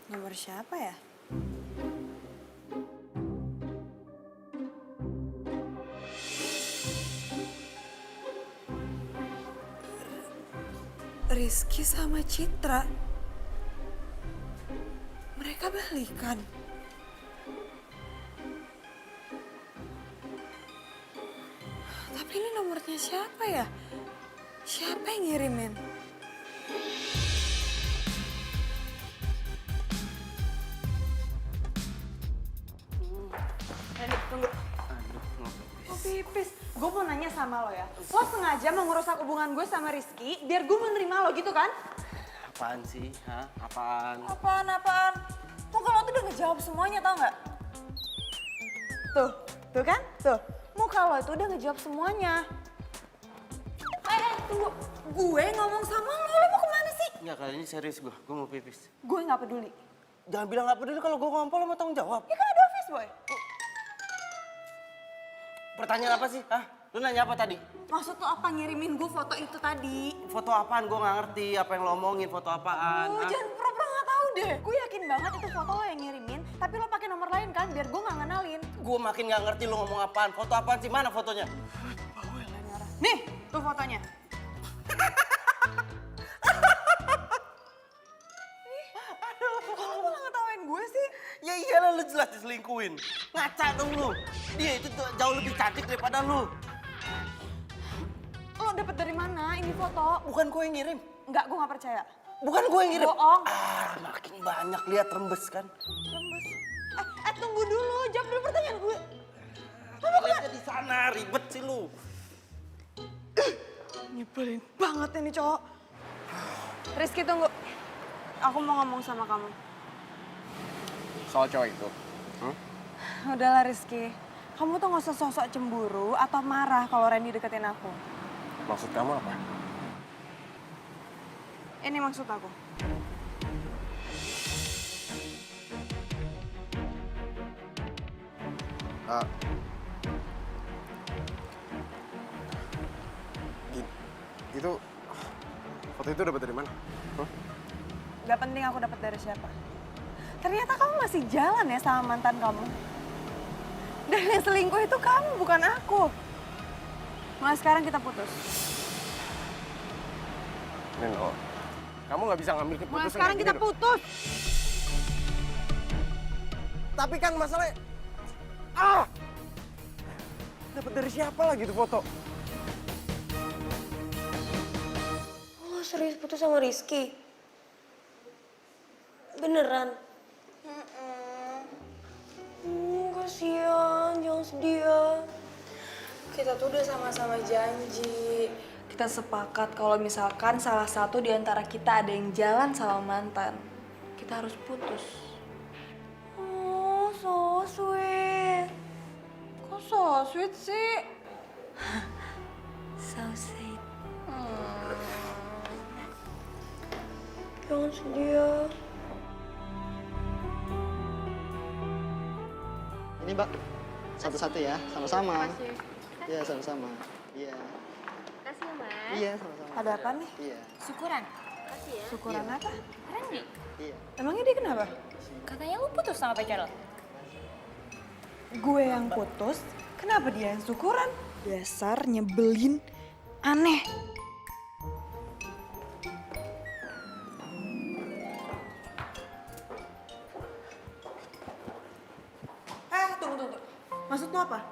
Nomor siapa ya? Rizky sama Citra. Mereka balikan. Tapi ini nomornya siapa ya? Siapa yang ngirimin? Randy, tunggu. Mau pipis. Gue mau nanya sama lo ya. Lo sengaja mau ngerusak hubungan gue sama Rizky biar gue menerima lo gitu kan? Apaan sih? Hah? Apaan? Apaan? Muka lo tuh udah ngejawab semuanya, tau nggak? Tuh kan? Tuh, muka lo itu udah ngejawab semuanya. Tunggu. Gue ngomong sama lo mau kemana sih? Enggak, kali ini serius gue mau pipis. Gue nggak peduli. Jangan bilang nggak peduli kalau gue ngompol lo mau tanggung jawab. Ya kan ada office boy. Pertanyaan apa sih? Hah? Lu nanya apa tadi? Maksud lo apa ngirimin gue foto itu tadi? Foto apaan? Gue nggak ngerti apa yang lo omongin, foto apaan. Oh, Hah? jangan pura-pura nggak tahu deh. Gue yakin banget itu foto lo yang ngirimin, tapi lo pakai nomor lain kan biar gue nggak ngenalin. Gue makin nggak ngerti lo ngomong apaan. Foto apaan sih? Mana fotonya? Nih, tuh fotonya. Kok lo malah ngetawain gue sih? Ya iyalah lu jelas diselingkuhin. Ngaca dong lu. Dia itu jauh lebih cantik daripada lu. Lo dapet dari mana ini foto? Bukan gue yang ngirim. Enggak, gue nggak percaya. Bukan gue yang ngirim. Bohong. Makin banyak lihat rembes kan. Rembes. Tunggu dulu, jawab dulu pertanyaan gue. Lihatnya di sana, ribet sih lu. Nyebelin banget ini cowok. Rizky, tunggu. Aku mau ngomong sama kamu. Soal cowok itu. Udahlah Rizky, kamu tuh gak usah sosok cemburu atau marah kalau Randy deketin aku. Maksud kamu apa? Ini maksud aku. Itu foto itu dapat dari mana? Gak penting aku dapat dari siapa. Ternyata kamu masih jalan ya sama mantan kamu. Dan yang selingkuh itu kamu, bukan aku. Mulai sekarang kita putus. Nino, kamu nggak bisa ngambil keputusan. Mulai sekarang kayak kita gini dong. putus. Tapi kan masalahnya... Dapat dari siapa lagi tuh foto? Lo serius putus sama Rizky? Beneran? Kasian, jangan sedih ya. Kita tuh udah sama-sama janji. Kita sepakat kalau misalkan salah satu di antara kita ada yang jalan sama mantan, kita harus putus. Oh, so sweet. Kok so sweet sih? So sweet. Jangan sedih ya. Ini Mbak, satu-satu ya, sama-sama. Iya, sama-sama. Iya. Kasih ya, Mas. Iya, sama-sama. Ada apa nih? Iya. Syukuran. Kasih ya. Syukuran apa? Randy, Iya. Emangnya dia kenapa? katanya lu putus sama pacar lo. Gue yang putus, kenapa dia yang syukuran? Dasar nyebelin, aneh. Tunggu. Maksud lo apa?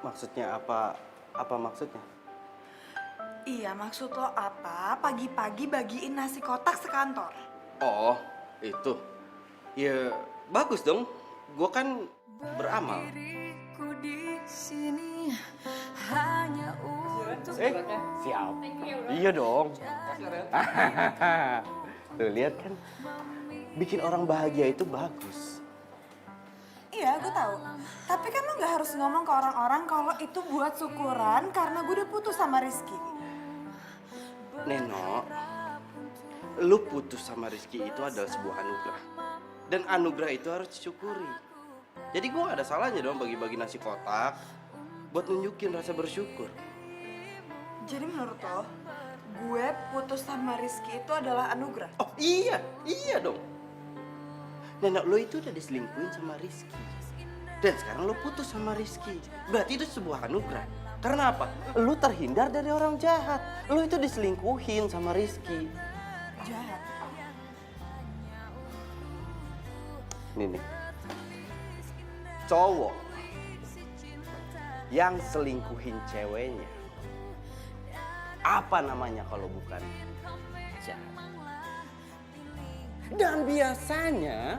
Maksudnya apa? Apa maksudnya? Iya, maksud lo apa? Pagi-pagi bagiin nasi kotak sekantor. Oh, itu. Ya, bagus dong. Gue kan beramal. Siap. Iya dong. Tuh, lihat kan. Bikin orang bahagia itu bagus. Iya, gue tahu. Tapi kan lo gak harus ngomong ke orang-orang kalau itu buat syukuran karena gue udah putus sama Rizky. Neno, lu putus sama Rizky itu adalah sebuah anugerah. Dan anugerah itu harus disyukuri. Jadi gue gak ada salahnya dong bagi-bagi nasi kotak buat nunjukin rasa bersyukur. Jadi menurut lo, gue putus sama Rizky itu adalah anugerah? Oh iya dong. nenek lo itu udah diselingkuhin sama Rizky. Dan sekarang lo putus sama Rizky. Berarti itu sebuah anugerah. Karena apa? Lo terhindar dari orang jahat. Lo itu diselingkuhin sama Rizky. Jahat. Nih. Cowok yang selingkuhin ceweknya. Apa namanya kalau bukan jahat? Dan biasanya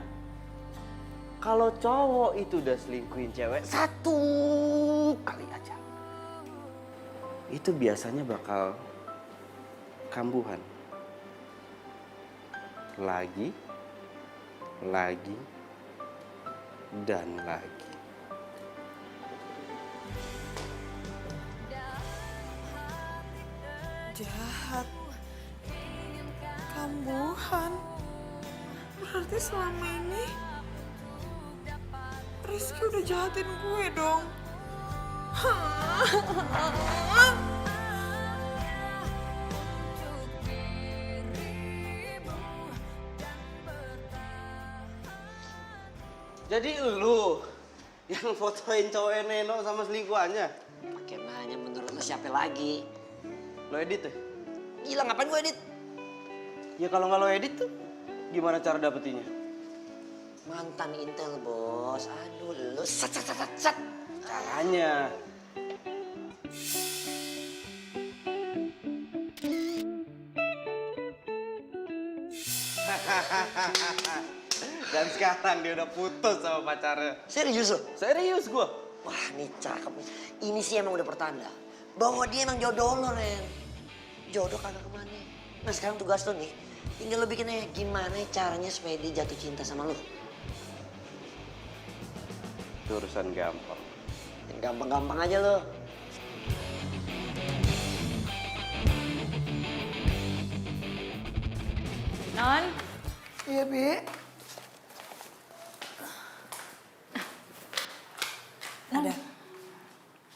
kalau cowok itu udah selingkuhin cewek satu kali aja, itu biasanya bakal kambuhan. Lagi, dan lagi. Jahat. Kambuhan. Berarti selama ini Rizky udah jahatin gue dong. Jadi lu yang fotoin cowok Neno sama selingkuhannya? Pakai nanya menurut lo siapa lagi? Lo edit ya? Gila ngapain gue edit? Ya kalau nggak lo edit tuh, gimana cara dapetinnya? Mantan Intel bos. Aduh lu sat. Caranya. Dan sekarang dia udah putus sama pacarnya. Serius lo? Serius gua. Wah nih cakep nih. Ini sih emang udah pertanda bahwa dia emang jodoh lo, Ren. Jodoh kagak kemana. Nah sekarang tugas lo nih, tinggal lo bikinnya gimana caranya supaya dia jatuh cinta sama lo. Itu urusan gampang. Gampang-gampang aja lo. Non, Iya, Bi.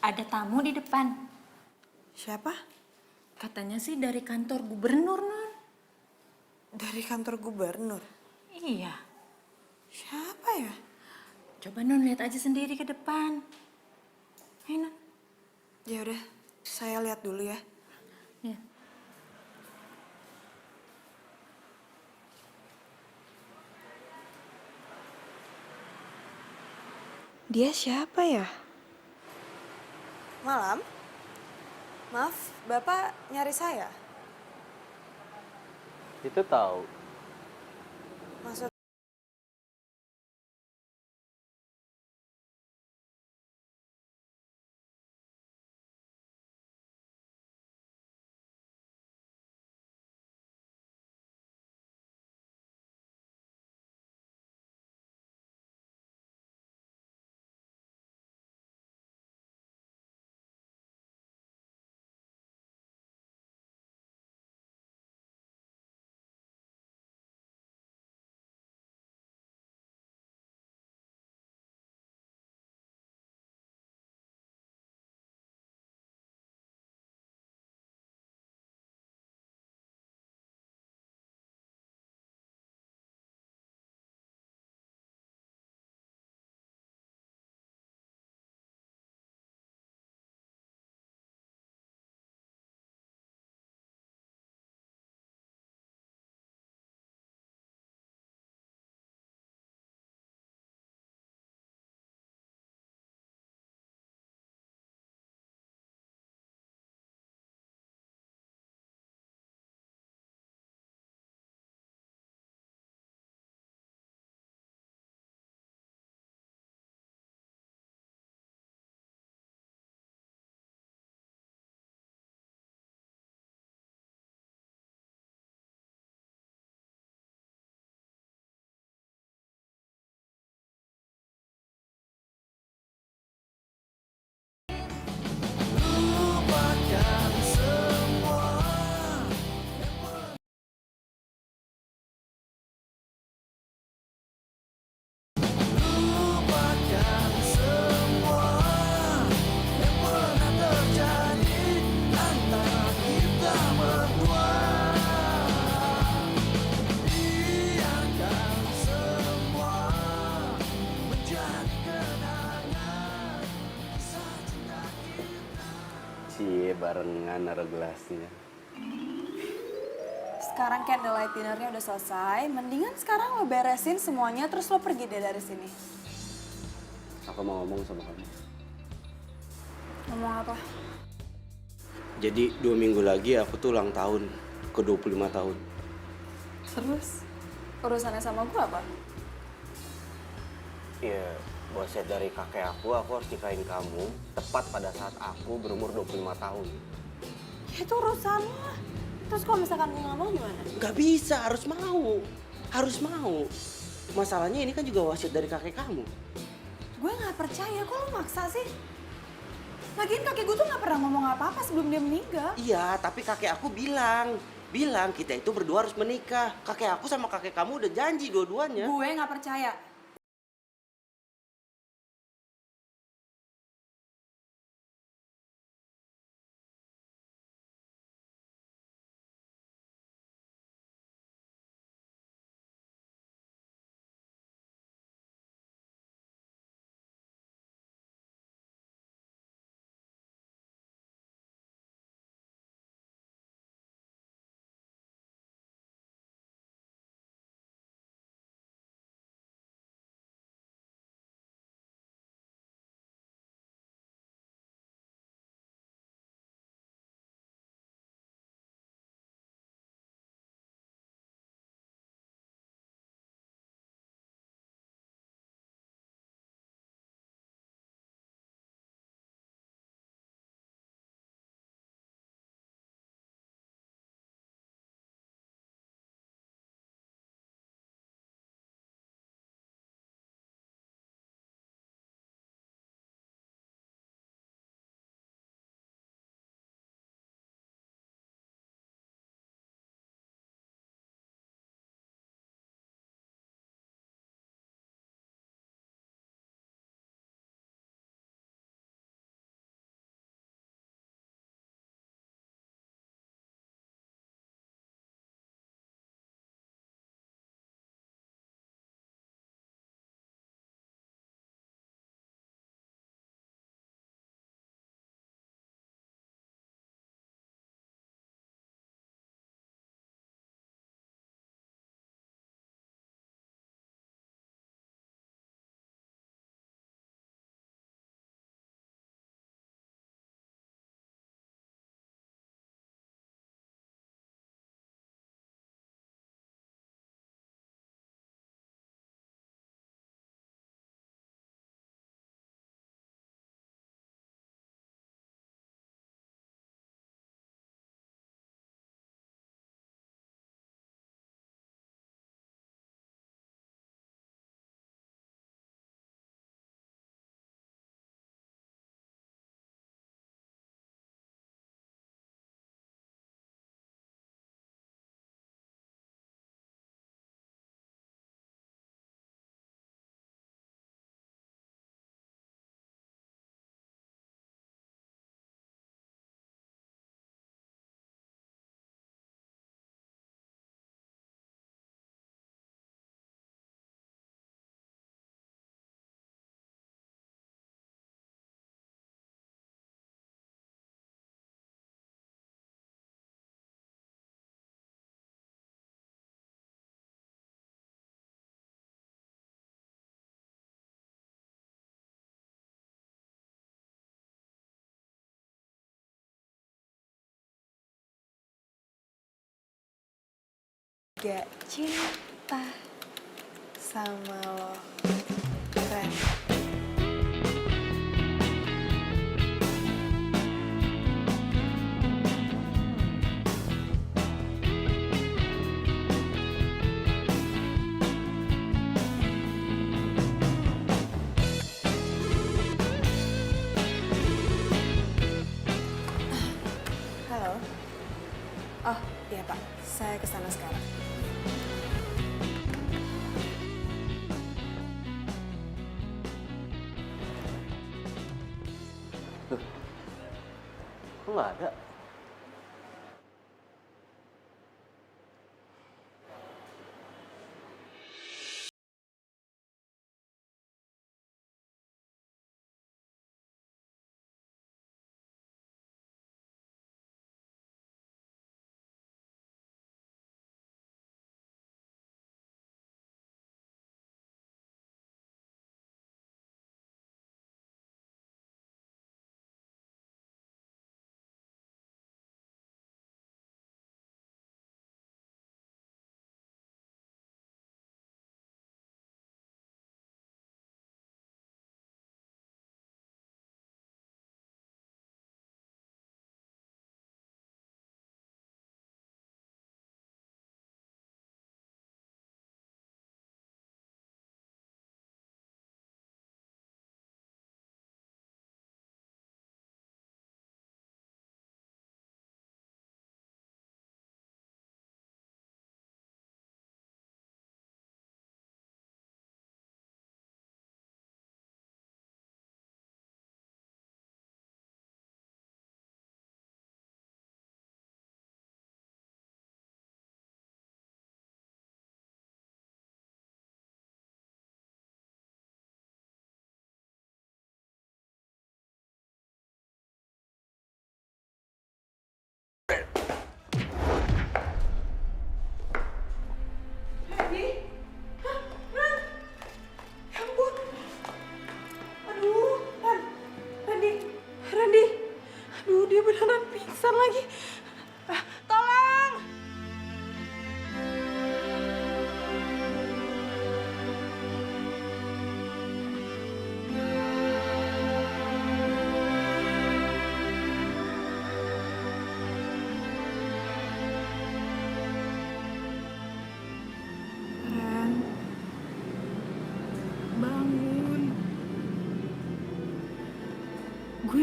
ada tamu di depan. Siapa? Katanya sih dari kantor gubernur, Non. Dari kantor gubernur. Iya. Siapa ya? Coba Non lihat aja sendiri ke depan. Ayo, Non. Ya udah, saya lihat dulu ya. Ya. Dia siapa ya? Malam? Maaf, Bapak nyari saya? Itu tahu. Maksud barengan naruh gelasnya. Sekarang candlelight dinnernya udah selesai, mendingan sekarang lo beresin semuanya terus lo pergi deh dari sini. Aku mau ngomong sama kamu. Ngomong apa? Jadi 2 minggu lagi aku tuh ulang tahun ke 25 tahun. Terus urusannya sama gue apa? Iya, wasiat dari kakek aku harus nikahin kamu tepat pada saat aku berumur 25 tahun. Ya itu urusan lo lah. Terus kalau misalkan gue gak mau gimana? Gak bisa, harus mau. Harus mau. Masalahnya ini kan juga wasiat dari kakek kamu. Gue gak percaya, kok lo maksa sih? Lagian kakek gue tuh gak pernah ngomong apa-apa sebelum dia meninggal. Iya, tapi kakek aku bilang kita itu berdua harus menikah. Kakek aku sama kakek kamu udah janji dua-duanya. Gue gak percaya. Gak cinta sama lo, Ren. Halo. Oh, iya Pak. Saya kesana sekarang. Kok nggak ada?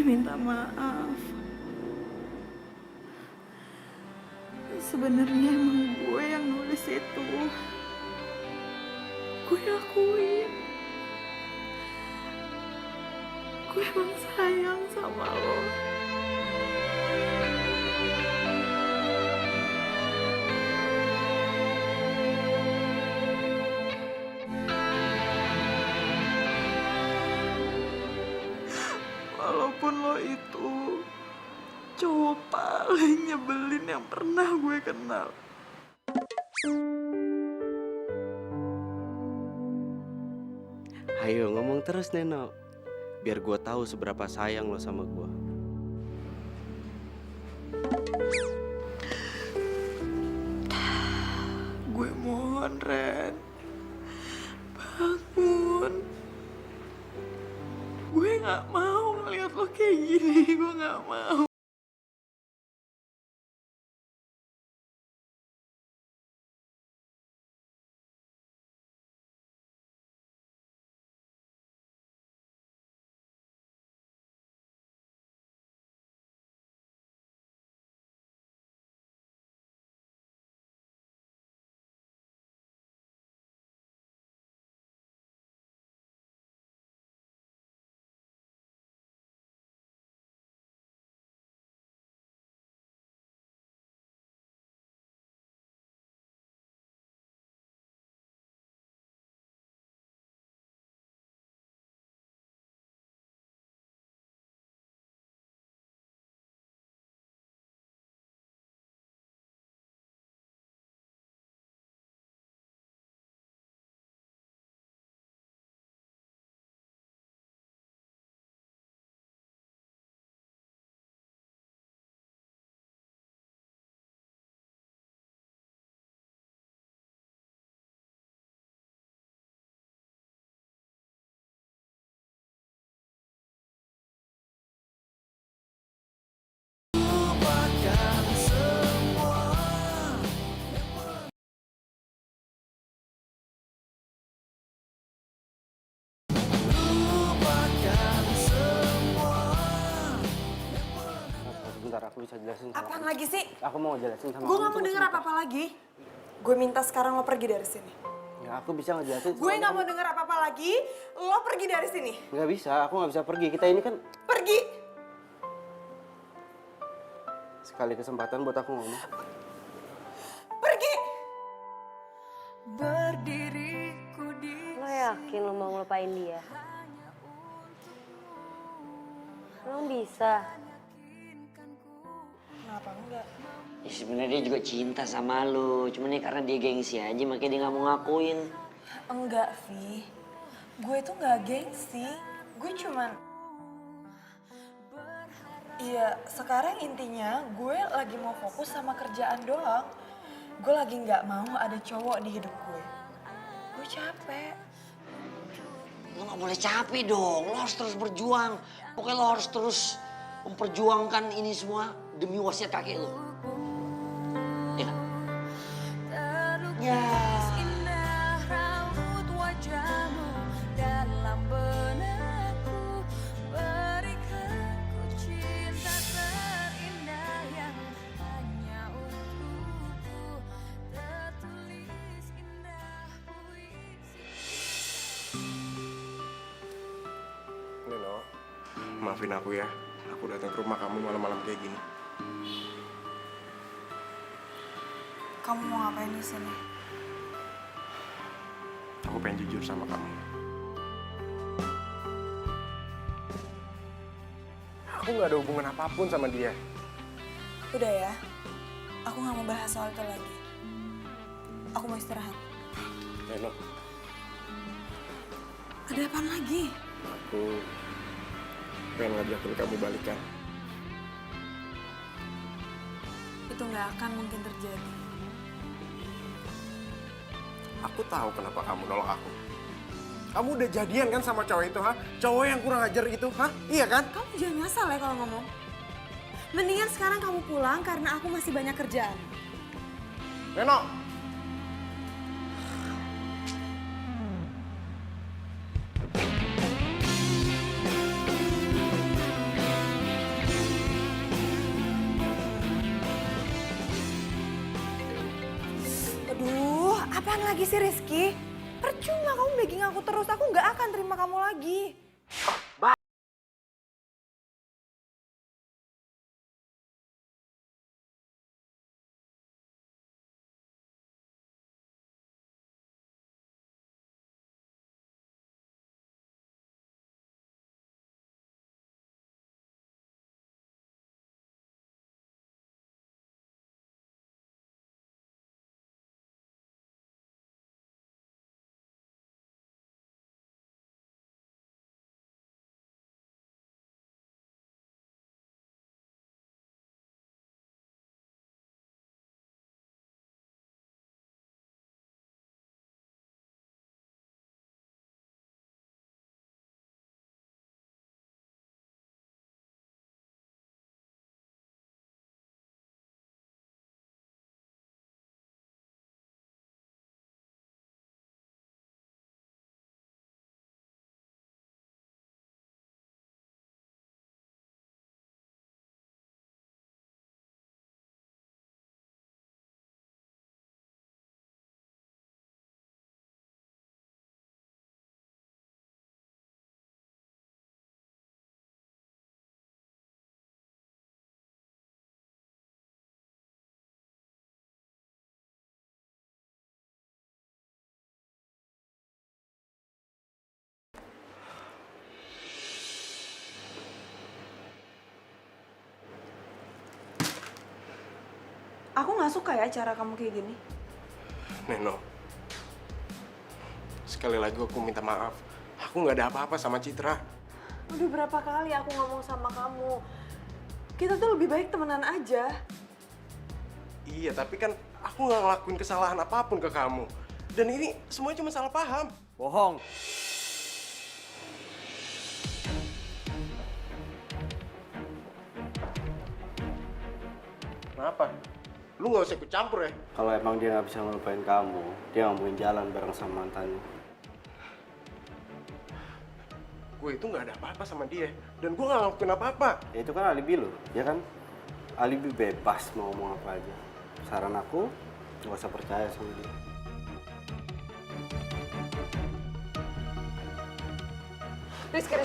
minta maaf. Sebenarnya emang gue yang nulis itu. Gue akuin. Gue emang sayang sama lo. Walaupun lo itu cowok paling nyebelin yang pernah gue kenal. Ayo ngomong terus Neno, biar gue tahu seberapa sayang lo sama gue. Gue mohon, Ren. Bangun. Gue gak mau ngeliat lo kayak gini, gue gak mau. Bentar, aku bisa jelasin sama Apaan kamu. lagi sih? Aku mau jelasin sama Gue kamu. gak mau denger apa-apa lagi. Gue minta sekarang lo pergi dari sini. Ya, aku bisa ngejelasin sama Gue gak kamu. mau denger apa-apa lagi. Lo pergi dari sini. Nggak bisa, aku nggak bisa pergi. Kita ini kan Pergi. sekali kesempatan buat aku ngomong. Pergi. Berdiriku di. Lo yakin lo mau ngelupain dia? Lo bisa. Kenapa enggak? Ya sebenarnya dia juga cinta sama lo, cuman ya karena dia gengsi aja makanya dia nggak mau ngakuin. Enggak, Vi. Gue tuh gak gengsi. Gue cuman... Iya, sekarang intinya gue lagi mau fokus sama kerjaan doang. Gue lagi gak mau ada cowok di hidup gue. Gue capek. Lo nggak boleh capek dong, lo harus terus berjuang. Pokoknya lo harus terus memperjuangkan ini semua demi wasiat kakek lo. Ya kan? Ya. Indah raut wajahmu dalam benakku, berikan ku cinta terindah yang hanya untukku, tertulis indah puisi. Nino, maafin aku ya. Aku datang ke rumah kamu malam-malam kayak gini. Kamu mau ngapain di sini? Aku pengen jujur sama kamu. Aku nggak ada hubungan apapun sama dia. Udah ya, aku gak mau bahas soal itu lagi. Aku mau istirahat. Nino, Ada apaan lagi? aku pengen ngajakin kamu balikan. Itu gak akan mungkin terjadi. Aku tahu kenapa kamu nolak aku. Kamu udah jadian kan sama cowok itu, ha? Cowok yang kurang ajar itu, ha? Iya kan? Kamu jangan ngasal ya kalau ngomong. Mendingan sekarang kamu pulang karena aku masih banyak kerjaan. Neno! Apaan lagi sih Rizky? Percuma kamu begging aku terus, aku nggak akan terima kamu lagi. Aku nggak suka ya cara kamu kayak gini. Neno, sekali lagi aku minta maaf. Aku nggak ada apa-apa sama Citra. Udah berapa kali aku ngomong sama kamu. Kita tuh lebih baik temenan aja. Iya, tapi kan aku nggak ngelakuin kesalahan apapun ke kamu. Dan ini semuanya cuma salah paham. Bohong. Kenapa? Lu nggak usah ikut campur ya. Kalau emang dia nggak bisa ngelupain kamu, dia nggak mungkin jalan bareng sama mantannya. Gue itu nggak ada apa-apa sama dia. Dan gue nggak ngelakuin apa-apa. Ya itu kan alibi lo, ya kan? Alibi bebas mau ngomong apa aja. Saran aku, nggak usah percaya sama dia. Rizky,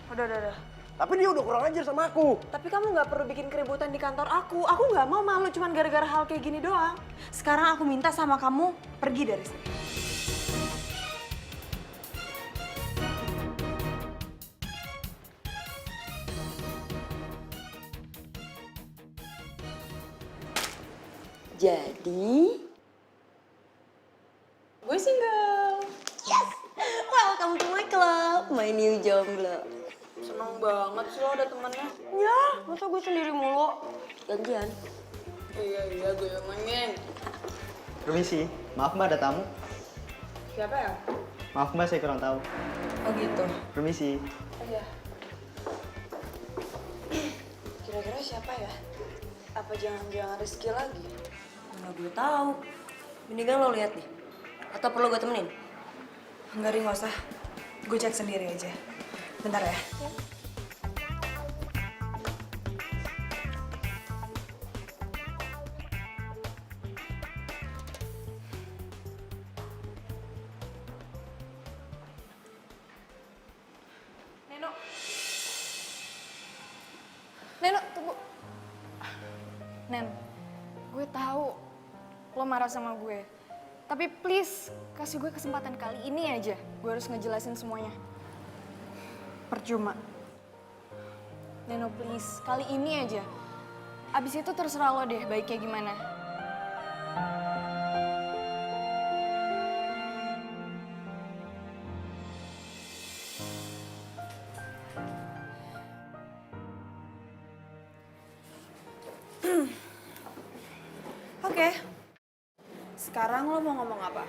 udah. Tapi dia udah kurang ajar sama aku. Tapi kamu nggak perlu bikin keributan di kantor aku. Aku nggak mau malu cuman gara-gara hal kayak gini doang. Sekarang aku minta sama kamu pergi dari sini. Jadi, Gue single. yes! Welcome to my club, my new jomblo. Seneng banget sih lo ada temennya. Ya, masa gue sendiri mulu? Gantian. Iya, gue yang main. Permisi, maaf mbak ada tamu. Siapa ya? Maaf mbak saya kurang tahu. Oh gitu. Permisi. Iya. Kira-kira siapa ya? Apa jangan-jangan Rizky lagi? Mana gue tahu. Mendingan lo lihat deh. Atau perlu gue temenin? Enggak, nggak usah. Gue cek sendiri aja. Bentar ya. Neno, tunggu. Nen, gue tahu lo marah sama gue. Tapi please, kasih gue kesempatan kali ini aja. Gue harus ngejelasin semuanya. Percuma. Neno, please, kali ini aja. Abis itu terserah lo deh baiknya gimana. Oke. Sekarang lo mau ngomong apa?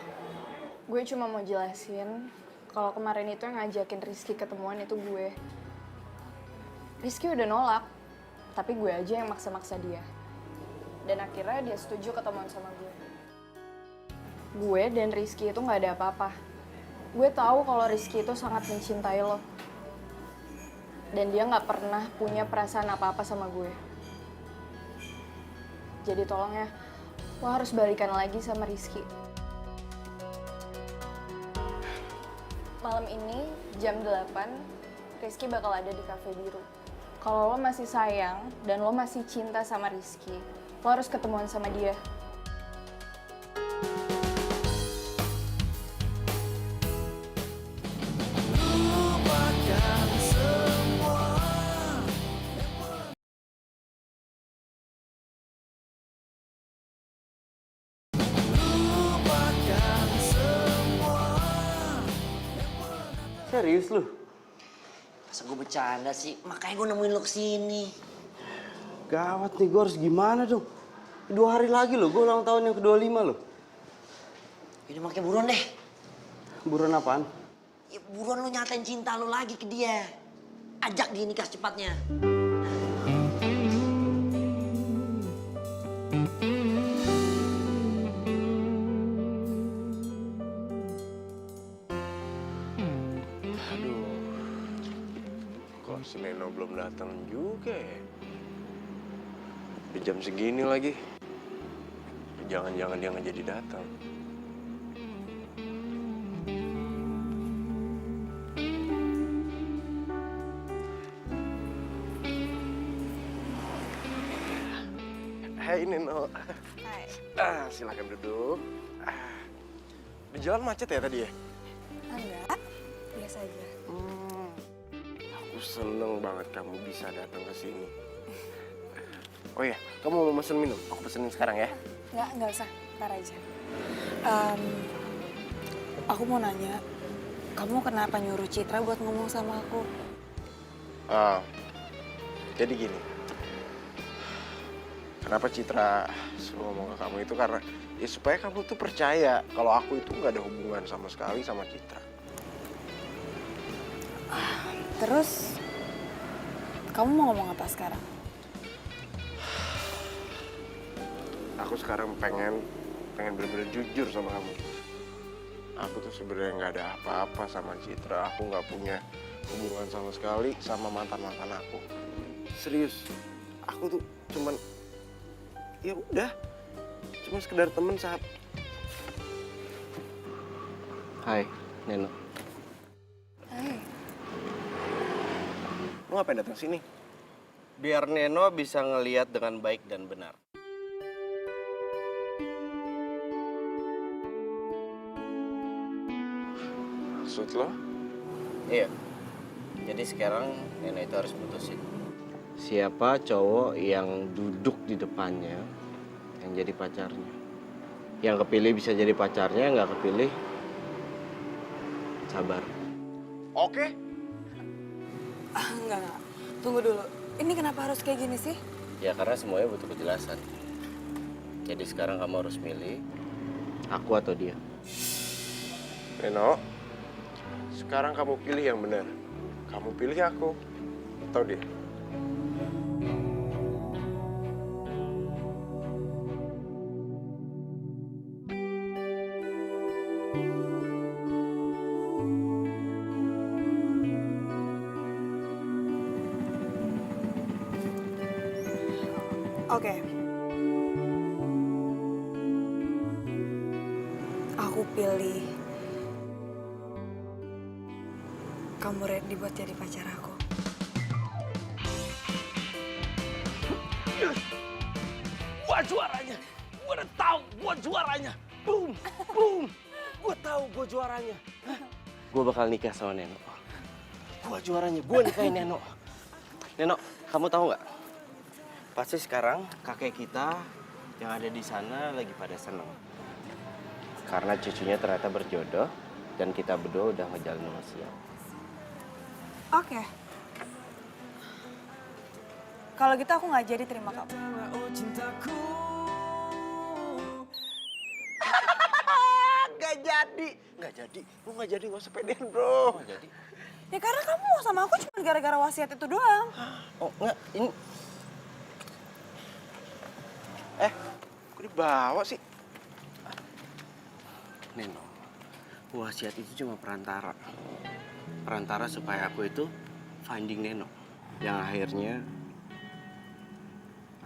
Gue cuma mau jelasin kalau kemarin itu yang ngajakin Rizky ketemuan itu gue. Rizky udah nolak, tapi gue aja yang maksa-maksa dia. Dan akhirnya dia setuju ketemuan sama gue. Gue dan Rizky itu nggak ada apa-apa. Gue tahu kalau Rizky itu sangat mencintai lo. Dan dia nggak pernah punya perasaan apa-apa sama gue. Jadi tolong ya, lo harus balikan lagi sama Rizky. Malam ini jam 8, Rizky bakal ada di Cafe Biru. Kalau lo masih sayang dan lo masih cinta sama Rizky, lo harus ketemuan sama dia. Serius lu? Masa gue bercanda sih? Makanya gue nemuin lo kesini. Gawat nih, gue harus gimana dong? 2 hari lagi loh, gue ulang tahun yang ke-25 loh. Ini makanya buruan deh. Buruan apaan? Ya, buruan lo nyatain cinta lo lagi ke dia. Ajak dia nikah secepatnya. Aduh, kok si Neno belum datang juga ya? Di jam segini lagi. Jangan-jangan dia nggak jadi datang. Hai Neno. Hai. Silakan duduk. Di jalan macet ya tadi ya? Enggak, biasa aja. Aku seneng banget kamu bisa datang ke sini. Oh iya, kamu mau pesen minum? Aku pesenin sekarang ya. Enggak usah, ntar aja. Aku mau nanya, kamu kenapa nyuruh Citra buat ngomong sama aku? Jadi gini, kenapa Citra suruh ngomong ke kamu itu karena ya supaya kamu tuh percaya kalau aku itu nggak ada hubungan sama sekali sama Citra. Terus, kamu mau ngomong apa sekarang? Aku sekarang pengen bener-bener jujur sama kamu. Aku tuh sebenarnya nggak ada apa-apa sama Citra. Aku nggak punya hubungan sama sekali sama mantan-mantan aku. Serius, aku tuh cuman ya udah, cuma sekedar temen saat. Hai, Neno. Hai. Lu ngapain datang sini? Biar Neno bisa ngelihat dengan baik dan benar. Maksud lo? Iya. Jadi sekarang Neno itu harus putusin. Siapa cowok yang duduk di depannya yang jadi pacarnya. Yang kepilih bisa jadi pacarnya, nggak kepilih sabar. Oke. Enggak. Tunggu dulu. Ini kenapa harus kayak gini sih? Ya karena semuanya butuh kejelasan. Jadi sekarang kamu harus milih aku atau dia. Neno, sekarang kamu pilih yang benar. Kamu pilih aku atau dia? Oke. Aku pilih kamu ready buat jadi pacar aku. Gua juaranya. Gua udah tahu gua juaranya. Boom, boom. Gua tahu gua juaranya. Gua bakal nikah sama Neno. Gua juaranya. Gua nikahin Neno. Neno, kamu tahu nggak? Pasti sekarang kakek kita yang ada di sana lagi pada seneng. Karena cucunya ternyata berjodoh dan kita berdua udah ngejalin wasiat. Oke. Kalau gitu aku nggak jadi terima kamu. Nggak jadi. Lu nggak jadi, nggak usah pedean, bro. Nggak jadi. Ya karena kamu mau sama aku cuma gara-gara wasiat itu doang. Oh, enggak. Ini Kok dibawa sih? Neno, wasiat itu cuma perantara. Perantara supaya aku itu finding Neno. Yang akhirnya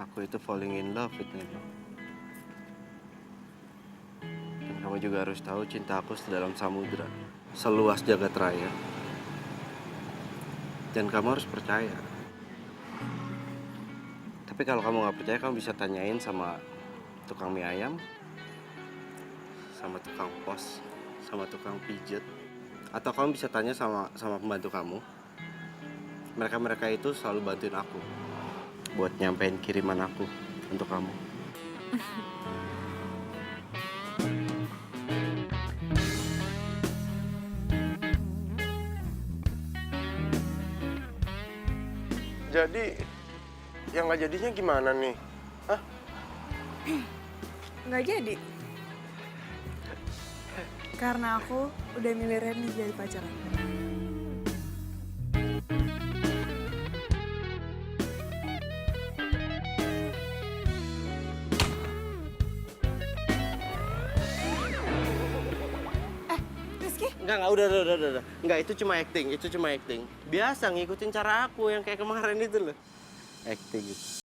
aku itu falling in love with Neno. Dan kamu juga harus tahu cinta aku sedalam samudra. seluas jagat raya. Dan kamu harus percaya. Tapi kalau kamu nggak percaya, kamu bisa tanyain sama tukang mie ayam, sama tukang pos, sama tukang pijet. Atau kamu bisa tanya sama pembantu kamu. Mereka itu selalu bantuin aku buat nyampein kiriman aku untuk kamu. Jadi, yang nggak jadinya gimana nih? Hah? Nggak jadi. Karena aku udah milih Randy jadi pacar aku. Enggak, udah. Enggak, itu cuma acting. Biasa ngikutin cara aku yang kayak kemarin itu loh. Acting gitu.